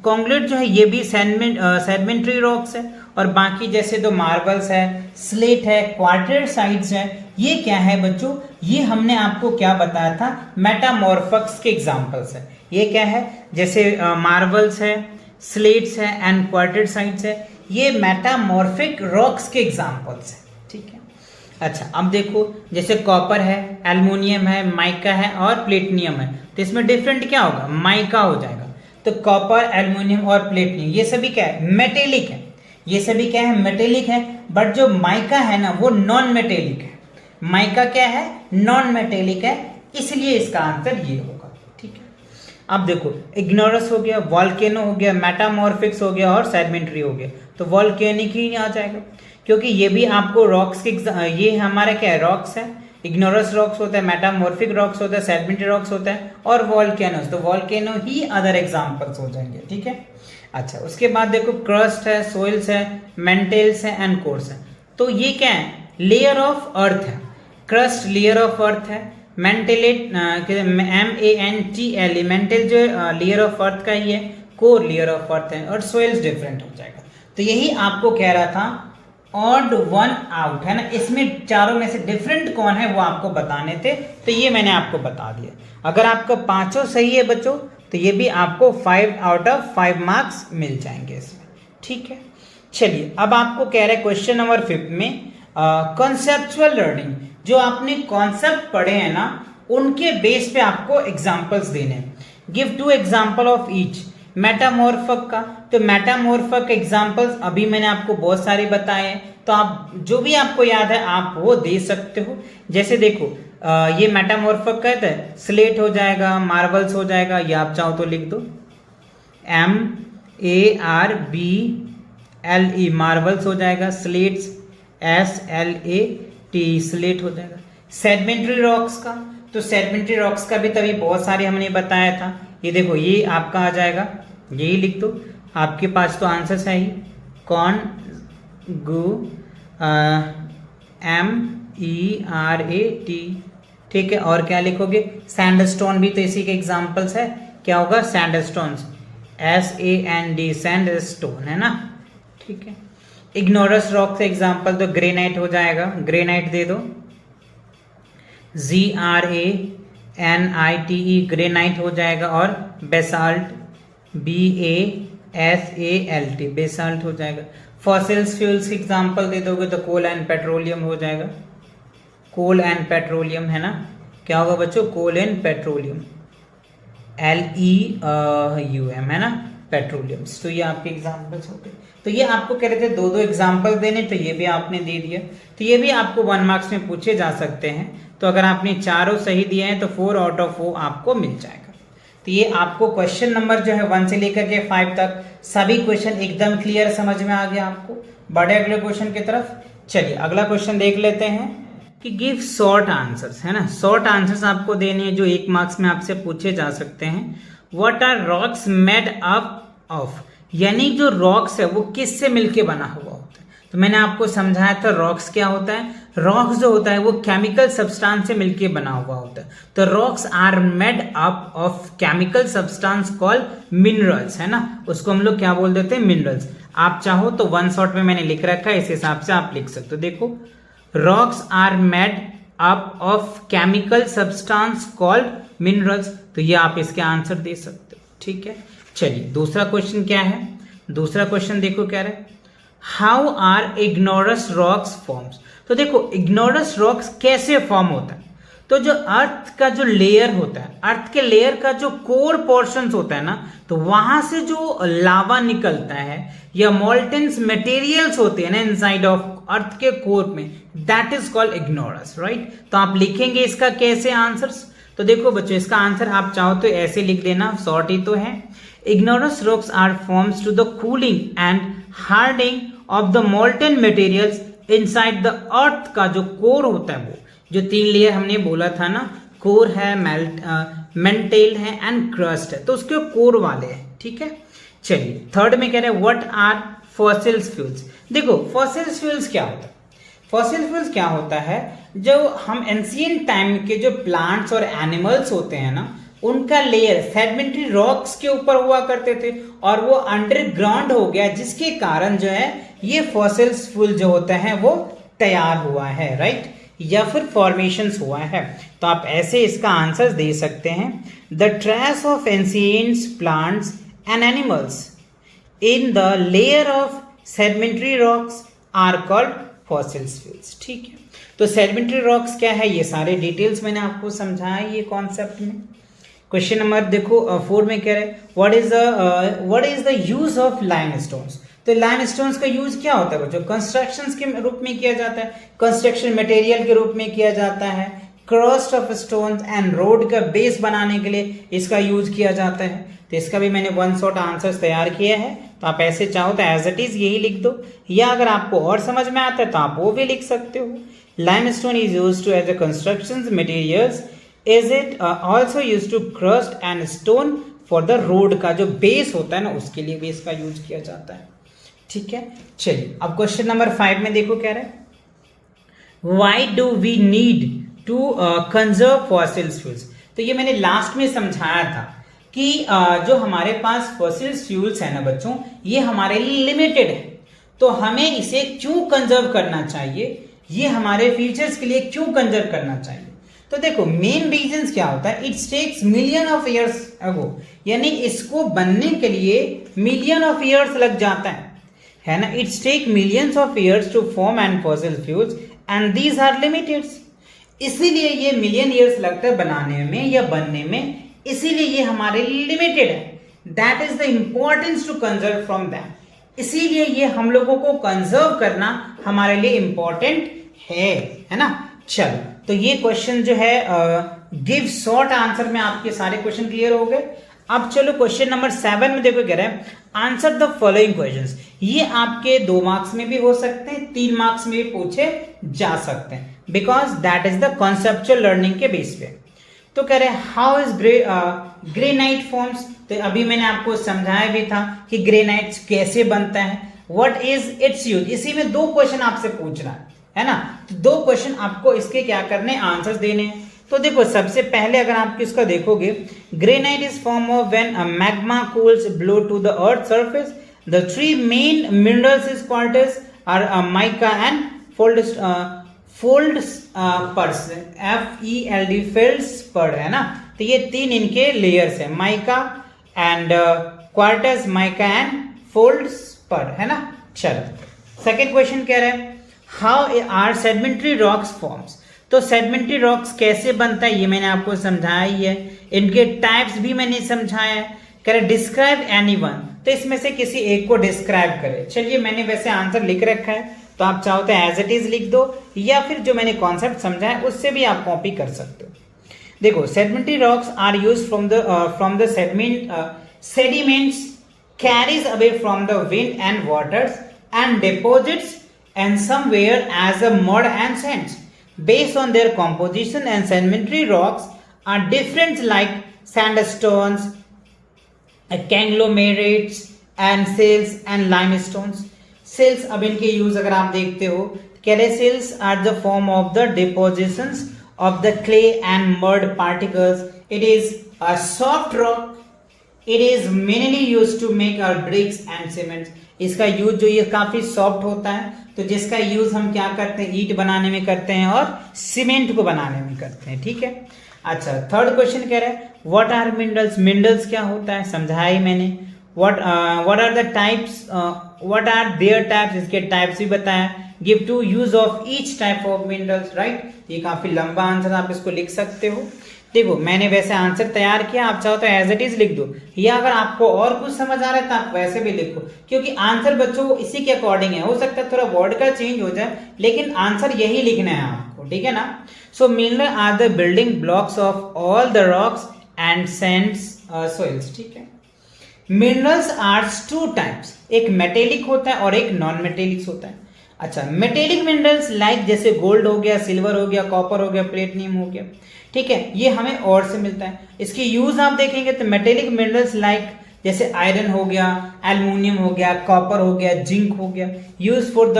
कॉन्क्रीट जो है ये भी सेडिमेंट्री रॉक्स है, और बाकी जैसे तो मार्बल्स है, स्लेट है, क्वार्टर साइड्स है, ये क्या है बच्चों, ये हमने आपको क्या बताया था, मेटामॉर्फक्स के एग्जांपल्स है। ये क्या है, जैसे मार्बल्स है, स्लेट्स है एंड क्वार्टर साइड्स है, ये मेटामॉर्फिक रॉक्स के एग्जांपल्स है, ठीक है। अच्छा अब देखो जैसे कॉपर है, एल्युमिनियम है, माइका है और प्लेटिनियम है, तो इसमें डिफरेंट क्या होगा, माइका हो जाएगा। तो कॉपर, एल्युमिनियम और प्लेटिनियम ये सभी क्या है, मेटेलिक है, ये सभी क्या है, मेटेलिक है। बट जो माइका है ना वो नॉन मेटेलिक है, माइका क्या है, नॉन मेटेलिक है, इसलिए इसका आंसर ये होगा, ठीक है। अब देखो इग्नोरस हो गया, वॉल्केनो हो गया, मेटामॉर्फिक्स हो गया और सेडिमेंट्री हो गया, तो वॉल्केनिक ही आ जाएगा, क्योंकि ये भी आपको रॉक्स के, ये हमारा क्या है, रॉक्स है, इग्नोरस रॉक्स होता है, मेटामॉर्फिक रॉक्स होता है, सेडिमेंट्री रॉक्स होता है, और वॉल्केनोस, तो वॉल्केनो ही अदर एग्जांपल्स हो जाएंगे, ठीक है। अच्छा उसके बाद देखो क्रस्ट है, सोइल्स है, मेंटल्स है एंड कोर्स है, तो ये क्या है, लेयर ऑफ अर्थ है, क्रस्ट लेयर ऑफ अर्थ है, मेंटलेट MENTL मेंटल जो लेयर ऑफ अर्थ का ही है, कोर लेयर ऑफ अर्थ है, और सोइल्स डिफरेंट हो जाएगा। तो यही आपको कह रहा था ऑड वन आउट, है ना, इसमें चारों में से डिफरेंट कौन है वो आपको बताने थे, तो ये मैंने आपको बता दिया। अगर आपका पांचों सही है बच्चों तो ये भी आपको 5 आउट ऑफ 5 मार्क्स मिल जाएंगे इसमें, ठीक है। चलिए अब आपको कह रहे हैं क्वेश्चन नंबर 5 में कॉन्सेप्चुअल लर्निंग, जो आपने कॉन्सेप्ट पढ़े हैं ना उनके बेस पे आपको एग्जांपल्स देने हैं। Give 2 example of each. Metamorphic का, तो मेटामॉर्फक एग्जांपल्स अभी मैंने आपको बहुत सारे बताए हैं, तो आप जो भी आपको याद है आप वो दे सकते हो। जैसे देखो ये मेटामॉर्फक कहते हैं, स्लेट हो जाएगा, मार्बल्स हो जाएगा, या आप चाहो तो लिख दो MARBLE मार्बल्स हो जाएगा, स्लेट्स SLAT स्लेट हो जाएगा। सेडिमेंट्री रॉक्स का, तो सेडिमेंट्री रॉक्स का भी तभी बहुत सारे हमने बताया था। ये देखो ये आपका आ जाएगा, यही लिख दो, आपके पास तो आंसर है ही, MERAT, ठीक है। और क्या लिखोगे, सैंडस्टोन भी तो इसी के एग्जांपल्स है, क्या होगा, सैंडस्टोन, SAND सैंडस्टोन, है ना, ठीक है। इग्नोरस रॉक से एग्जांपल तो ग्रेनाइट हो जाएगा, ग्रेनाइट दे दो, GRANITE ग्रेनाइट हो जाएगा, और बेसाल्ट BASALT बेसाल्ट हो जाएगा। फॉसिल्स फ्यूल्स की एग्जांपल दे दोगे तो कोल एंड पेट्रोलियम हो जाएगा, कोल एंड पेट्रोलियम, है ना, क्या होगा बच्चों, कोल एंड पेट्रोलियम, LEUM, है ना, पेट्रोलियम्स। तो ये आपके एग्जांपल्स हो गए। तो ये आपको कह रहे थे 2-2 एग्जांपल देने, तो ये भी आपने दे दिया। तो ये भी आपको 1 मार्क्स में पूछे जा सकते हैं। तो अगर आपने चारों सही दिए हैं तो 4 आउट ऑफ 4 आपको मिल जाएगा। तो ये आपको क्वेश्चन नंबर जो है 1 से लेकर के 5 तक सभी क्वेश्चन एकदम क्लियर समझ में आ गया आपको। बढ़े अगले क्वेश्चन की तरफ। चलिए अगला क्वेश्चन देख लेते हैं कि गिव शॉर्ट आंसर्स, है ना, शॉर्ट आंसर्स आपको देने हैं जो 1 मार्क्स में आपसे पूछे जा सकते हैं। What are rocks made up of, यानी जो रॉक्स है वो किससे मिलके बना हुआ होता है। तो मैंने आपको समझाया था रॉक्स क्या होता है। रॉक्स जो होता है वो केमिकल सब्सटेंस से मिलके बना हुआ होता है। तो rocks are made up of chemical substance called minerals, है ना, उसको हम लोग क्या बोल देते हैं, मिनरल्स। आप चाहो तो 1 शॉट में मैंने लिख रखा है, इस हिसाब से आप लिख सकते हो। देखो rocks are made up of chemical substance called minerals, तो ये आप इसके आंसर दे सकते हो, ठीक है। चलिए दूसरा क्वेश्चन क्या है, दूसरा क्वेश्चन देखो क्या है, हाउ आर इग्नोरस रॉक्स फॉर्म्स। तो देखो इग्नोरस रॉक्स कैसे फॉर्म होता है, तो जो अर्थ का जो लेयर होता है, अर्थ के लेयर का जो कोर पोर्शंस होता है ना, तो वहां से जो लावा निकलता है या मोल्टेन्स मटेरियल्स होते हैं ना इनसाइड ऑफ अर्थ के कोर में, दैट इज कॉल्ड इग्नोरस, राइट। तो आप लिखेंगे इसका कैसे आंसर्स, तो देखो बच्चों इसका आंसर आप चाहो तो ऐसे लिख देना, शॉर्ट ही तो है। Igneous rocks are forms to the cooling and hardening of the molten materials inside the earth का जो कोर होता है, वो जो 3 लेयर हमने बोला था ना, कोर है, मेंटेल है एंड क्रस्ट है, तो उसके कोर वाले हैं, ठीक है। चलिए थर्ड में कह रहे हैं व्हाट आर फॉसिल्स फ्यूल्स। देखो फॉसिल्स फ्यूल्स क्या होता है, फॉसिल फ्यूल्स क्या होता है, जो हम एंशिएंट टाइम के जो प्लांट्स और एनिमल्स होते हैं ना, उनका लेयर सेडिमेंट्री रॉक्स के ऊपर हुआ करते थे और वो अंडरग्राउंड हो गया, जिसके कारण जो है ये फॉसिल्स फ्यूल जो होता है वो तैयार हुआ है, राइट, या फिर फॉर्मेशंस हुआ है। तो आप ऐसे इसका आंसर दे सकते हैं, the trace of ancient plants and animals in the layer of sedimentary rocks are called fossils fuels, ठीक है। तो सेडिमेंट्री रॉक्स क्या है, ये सारे डिटेल्स मैंने आपको समझाया ये कॉन्सेप्ट में। क्वेश्चन नंबर देखो 4 में कह रहे हैं what is the use of limestones. तो लाइमस्टोन्स का यूज क्या होता है बच्चों, कंस्ट्रक्शंस के रूप में किया जाता है, कंस्ट्रक्शन मटेरियल के रूप में किया जाता है, crust of stones and road का बेस बनाने के लिए इसका यूज किया जाता है। तो इसका भी मैंने 1 शॉट आंसर्स तैयार किया है, तो आप ऐसे चाहो तो एज इट इज यही लिख दो, या अगर आपको और समझ में आता है तो आप वो भी लिख सकते हो। Limestone is used to as a construction materials, is it also used to crust and stone for the road का जो बेस होता है ना, उसके लिए भी इसका यूज किया जाता है, ठीक है। चलिए अब क्वेश्चन नंबर 5 में देखो क्या रहा है, why do we need to conserve fossils fuels. तो ये मैंने लास्ट में समझाया था कि जो हमारे पास फॉसिल्स फ्यूल्स है ना बच्चों, ये हमारे लिए लिमिटेड है, तो हमें इसे क्यों कंजर्व करना चाहिए, ये हमारे फ्यूचर्स के लिए क्यों कंजर्व करना चाहिए। तो देखो मेन रीजंस क्या होता है, it takes million of years ago, यानी इसको बनने के लिए मिलियन ऑफ इयर्स लग जाता है ना। It's take millions of years to form and fossil fuels and these are limited, इसीलिए ये मिलियन इयर्स लगता है बनाने में या बनने में, इसीलिए ये हमारे लिए लिमिटेड है। That is the importance to conserve from that, इसीलिए ये हम लोगों को कंजर्व करना हमारे लिए इंपॉर्टेंट है ना। चलो तो ये क्वेश्चन जो है गिव शॉर्ट आंसर में आपके सारे क्वेश्चन क्लियर हो गए। अब चलो क्वेश्चन नंबर 7 में देखो कह रहा है आंसर द फॉलोइंग क्वेश्चंस। ये आपके 2 मार्क्स में भी हो सकते हैं, 3 मार्क्स में भी पूछे जा सकते हैं, because that is the conceptual learning के बेस पे। तो कह रहे हैं हाउ इज ग्रेनाइट फॉर्म्स, तो अभी मैंने आपको समझाया भी था कि ग्रेनाइट कैसे बनता है, व्हाट इज इट्स यूज। इसी में 2 क्वेश्चन आपसे पूछ रहा है ना, तो 2 क्वेश्चन आपको इसके क्या करने, आंसर्स देने हैं। तो देखो सबसे पहले अगर आप इसका देखोगे, granite is form of when a magma cools below to the earth surface, the 3 main minerals is quartz or mica and feldspars, FELD feldspar है ना। तो ये 3 इनके लेयर्स है, mica and quartz, mica and feldspar है ना। चलो second question कह रहे हैं how are sedimentary rocks forms, तो सेडिमेंट्री रॉक्स कैसे बनता है ये मैंने आपको समझाया ही है, इनके टाइप्स भी मैंने समझाया है। कह रहे डिस्क्राइब एनीवन, तो इसमें से किसी एक को डिस्क्राइब करे। चलिए मैंने वैसे आंसर लिख रखा है, तो आप चाहो तो एज इट इज लिख दो, या फिर जो मैंने कॉन्सेप्ट समझाया उससे भी आप कॉपी कर सकते हो। देखो sedimentary rocks are used from the sediments carries away from the wind and waters and deposits and somewhere as a mud and sands. Based on their composition and sedimentary rocks are different like sandstones, conglomerates and sills and limestones. Sills अब इनके use अगर आप देखते हो, कह रहे sills are the form of the depositions of the clay and mud particles. It is a soft rock. It is mainly used to make our bricks and cements. इसका use जो ये काफी सॉफ्ट होता है, तो जिसका यूज हम क्या करते हैं, ईंट बनाने में करते हैं और सीमेंट को बनाने में करते हैं, ठीक है। अच्छा थर्ड क्वेश्चन कह रहे हैं व्हाट आर मिनरल्स, मिनरल्स क्या होता है समझाया ही मैंने। What are the types, what are there types, इसके टाइप्स भी बताया। Give to use of each type of minerals, right. ये काफी लंबा आंसर, आप इसको लिख सकते हो। देखो मैंने वैसे आंसर तैयार किया, आप चाहो तो एज इट इज लिख दो, या अगर आपको और कुछ समझ आ रहा है तो आप वैसे भी लिखो, क्योंकि आंसर बच्चों इसी के अकॉर्डिंग है। हो सकता है थोड़ा वर्ड का चेंज हो जाए, लेकिन आंसर यही लिखना है आपको, ठीक है ना। So mineral are the building blocks of all the rocks and sands soils, ठीक है। मिनरल्स आर 2 टाइप्स, एक मेटेलिक होता है और एक नॉन मेटेलिक होता है। अच्छा मेटेलिक मिनरल्स लाइक जैसे गोल्ड हो गया, सिल्वर हो गया, कॉपर हो गया, प्लेटिनियम हो गया, ठीक है, ये हमें और से मिलता है। इसकी यूज आप देखेंगे तो मेटेलिक मिनरल्स लाइक जैसे आयरन हो गया, एल्युमिनियम हो गया, कॉपर हो गया, जिंक हो गया, यूज फॉर द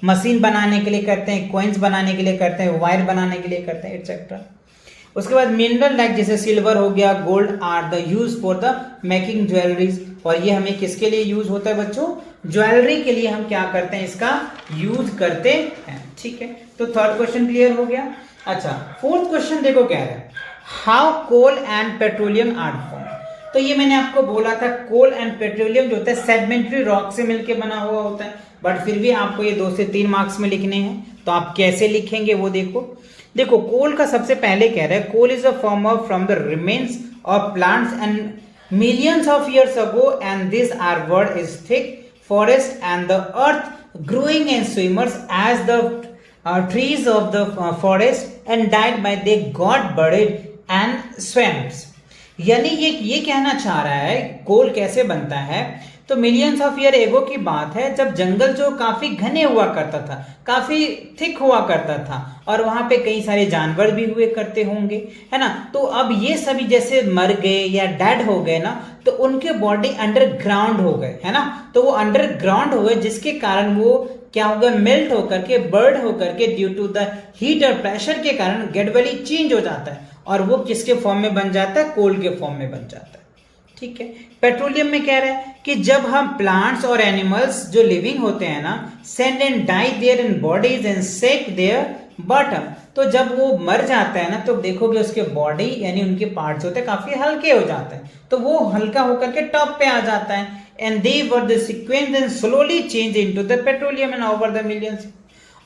मशीन बनाने के लिए करते हैं, कॉइन्स बनाने के लिए करते हैं, वायर बनाने के लिए करते हैं, एटसेट्रा। उसके बाद मिनरल लाइक जैसे सिल्वर हो गया, gold are the use for the making jewelleries, और ये हमें किसके लिए यूज होता है बच्चों, ज्वेलरी के लिए हम क्या करते हैं, इसका यूज करते हैं, ठीक है। तो थर्ड क्वेश्चन क्लियर हो गया। अच्छा फोर्थ क्वेश्चन देखो क्या है, how coal and petroleum are form. तो ये मैंने आपको बोला था कोल एंड पेट्रोलियम जो होता है सेडिमेंट्री रॉक से मिलकर बना हुआ होता है, बट फिर भी आपको ये 2 से 3 मार्क्स में लिखने हैं, तो आप कैसे लिखेंगे वो देखो। देखो कोल का सबसे पहले कह रहा है coal is a form of from the remains of plants and millions of years ago, and this our world is thick forest and the earth growing and swimmers as the trees of the forest and died by they got buried and swamps। यानी ये कहना चाह रहा है कोल कैसे बनता है, तो मिलियंस ऑफ ईयर एगो की बात है, जब जंगल जो काफी घने हुआ करता था, काफी थिक हुआ करता था, और वहां पे कई सारे जानवर भी हुए करते होंगे, है ना। तो अब ये सभी जैसे मर गए या डेड हो गए ना, तो उनके बॉडी अंडरग्राउंड हो गए, है ना। तो वो अंडरग्राउंड हो गए, जिसके कारण वो क्या हो गया, मेल्ट होकर के, बर्न होकर के, ड्यू टू द हीट और प्रेशर के कारण ग्रेजुअली चेंज हो जाता है, और वो किसके फॉर्म में बन जाता है, कोल के फॉर्म में बन जाता है, ठीक है। पेट्रोलियम में कह रहा है कि जब हम प्लांट्स और एनिमल्स जो लिविंग होते हैं ना, send and die there in bodies and sake their bottom, तो जब वो मर जाता है ना तो देखोगे उसके बॉडी यानी उनके पार्ट्स होते हैं काफी हल्के हो जाते हैं, तो वो हल्का होकर के टॉप पे आ जाता है। And they were the sequence and slowly change into the petroleum and over the millions,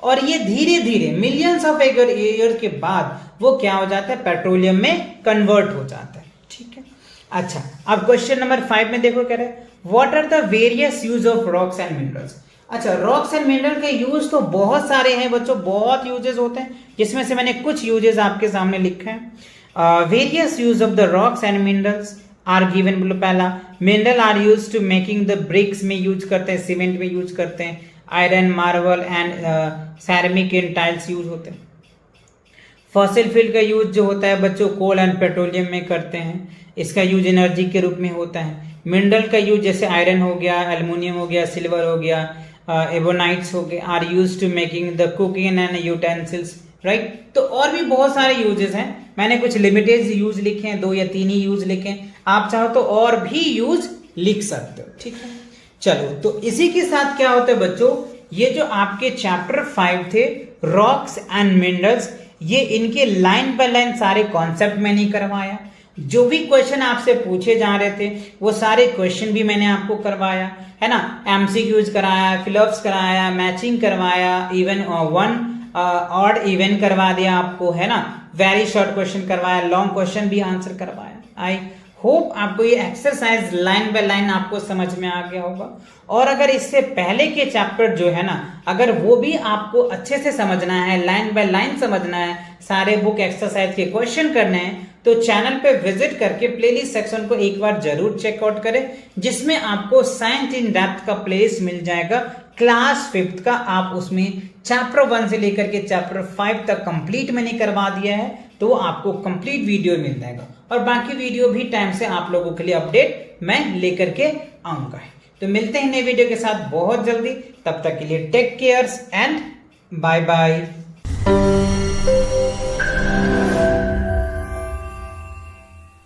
और ये धीरे धीरे मिलियंस ऑफ ईयर के बाद वो क्या हो जाता है, पेट्रोलियम में कन्वर्ट हो जाता है। ठीक है। अच्छा, अब क्वेश्चन नंबर 5 में देखो कह रहे हैं what are the various use of rocks and minerals. अच्छा, रॉक्स एंड मिनरल के यूज तो बहुत सारे हैं बच्चों, बहुत यूजेस होते हैं, जिसमें से मैंने कुछ यूजेस आपके सामने लिखे हैं। Various use of the rocks and minerals are given. बोलो पहला, mineral are use to making the bricks में यूज करते हैं, सीमेंट में यूज करते हैं, iron, marble and ceramic in tiles use होते हैं। फॉसिल फ्यूल का यूज जो होता है बच्चों कोल एंड पेट्रोलियम में करते हैं, इसका यूज एनर्जी के रूप में होता है। मिनरल का यूज जैसे आयरन हो गया, एल्युमिनियम हो गया, सिल्वर हो गया, एबोनाइट्स हो गए, are use to making the cooking and utensils, right. तो और भी बहुत सारे यूजेस हैं, मैंने कुछ लिमिटेड यूज लिखे हैं, 2 या 3 ही यूज लिखे हैं, आप चाहो तो और भी यूज लिख सकते हो। ठीक है, चलो, तो इसी के साथ क्या होता है बच्चों, ये जो आपके चैप्टर 5 थे रॉक्स एंड मिनरल्स, ये इनके लाइन बाय लाइन सारे कॉन्सेप्ट मैंने करवाया। जो भी क्वेश्चन आपसे पूछे जा रहे थे वो सारे क्वेश्चन भी मैंने आपको करवाया, है ना। एमसीक्यूज कराया, फिलअप्स कराया, मैचिंग करवाया, इवन वन ऑड इवन करवा दिया आपको, है ना। वेरी शॉर्ट क्वेश्चन करवाया, लॉन्ग क्वेश्चन भी आंसर करवाया। आई होप आपको ये एक्सरसाइज लाइन बाय लाइन आपको समझ में आ गया होगा। और अगर इससे पहले के चैप्टर जो है ना, अगर वो भी आपको अच्छे से समझना है, लाइन बाय लाइन समझना है, सारे बुक एक्सरसाइज के क्वेश्चन करने हैं, तो चैनल पे विजिट करके प्लेलिस्ट सेक्शन को एक बार जरूर चेकआउट करें, जिसमें आपको साइंस इन डेप्थ का प्लेलिस्ट मिल जाएगा क्लास 5th का। आप उसमें चैप्टर 1 से लेकर के चैप्टर 5 तक कंप्लीट मैंने करवा दिया है, तो आपको कंप्लीट वीडियो मिल जाएगा। और बाकी वीडियो भी टाइम से आप लोगों के लिए अपडेट मैं लेकर के आऊंगा। तो मिलते हैं नए वीडियो के साथ बहुत जल्दी, तब तक के लिए take cares and bye bye.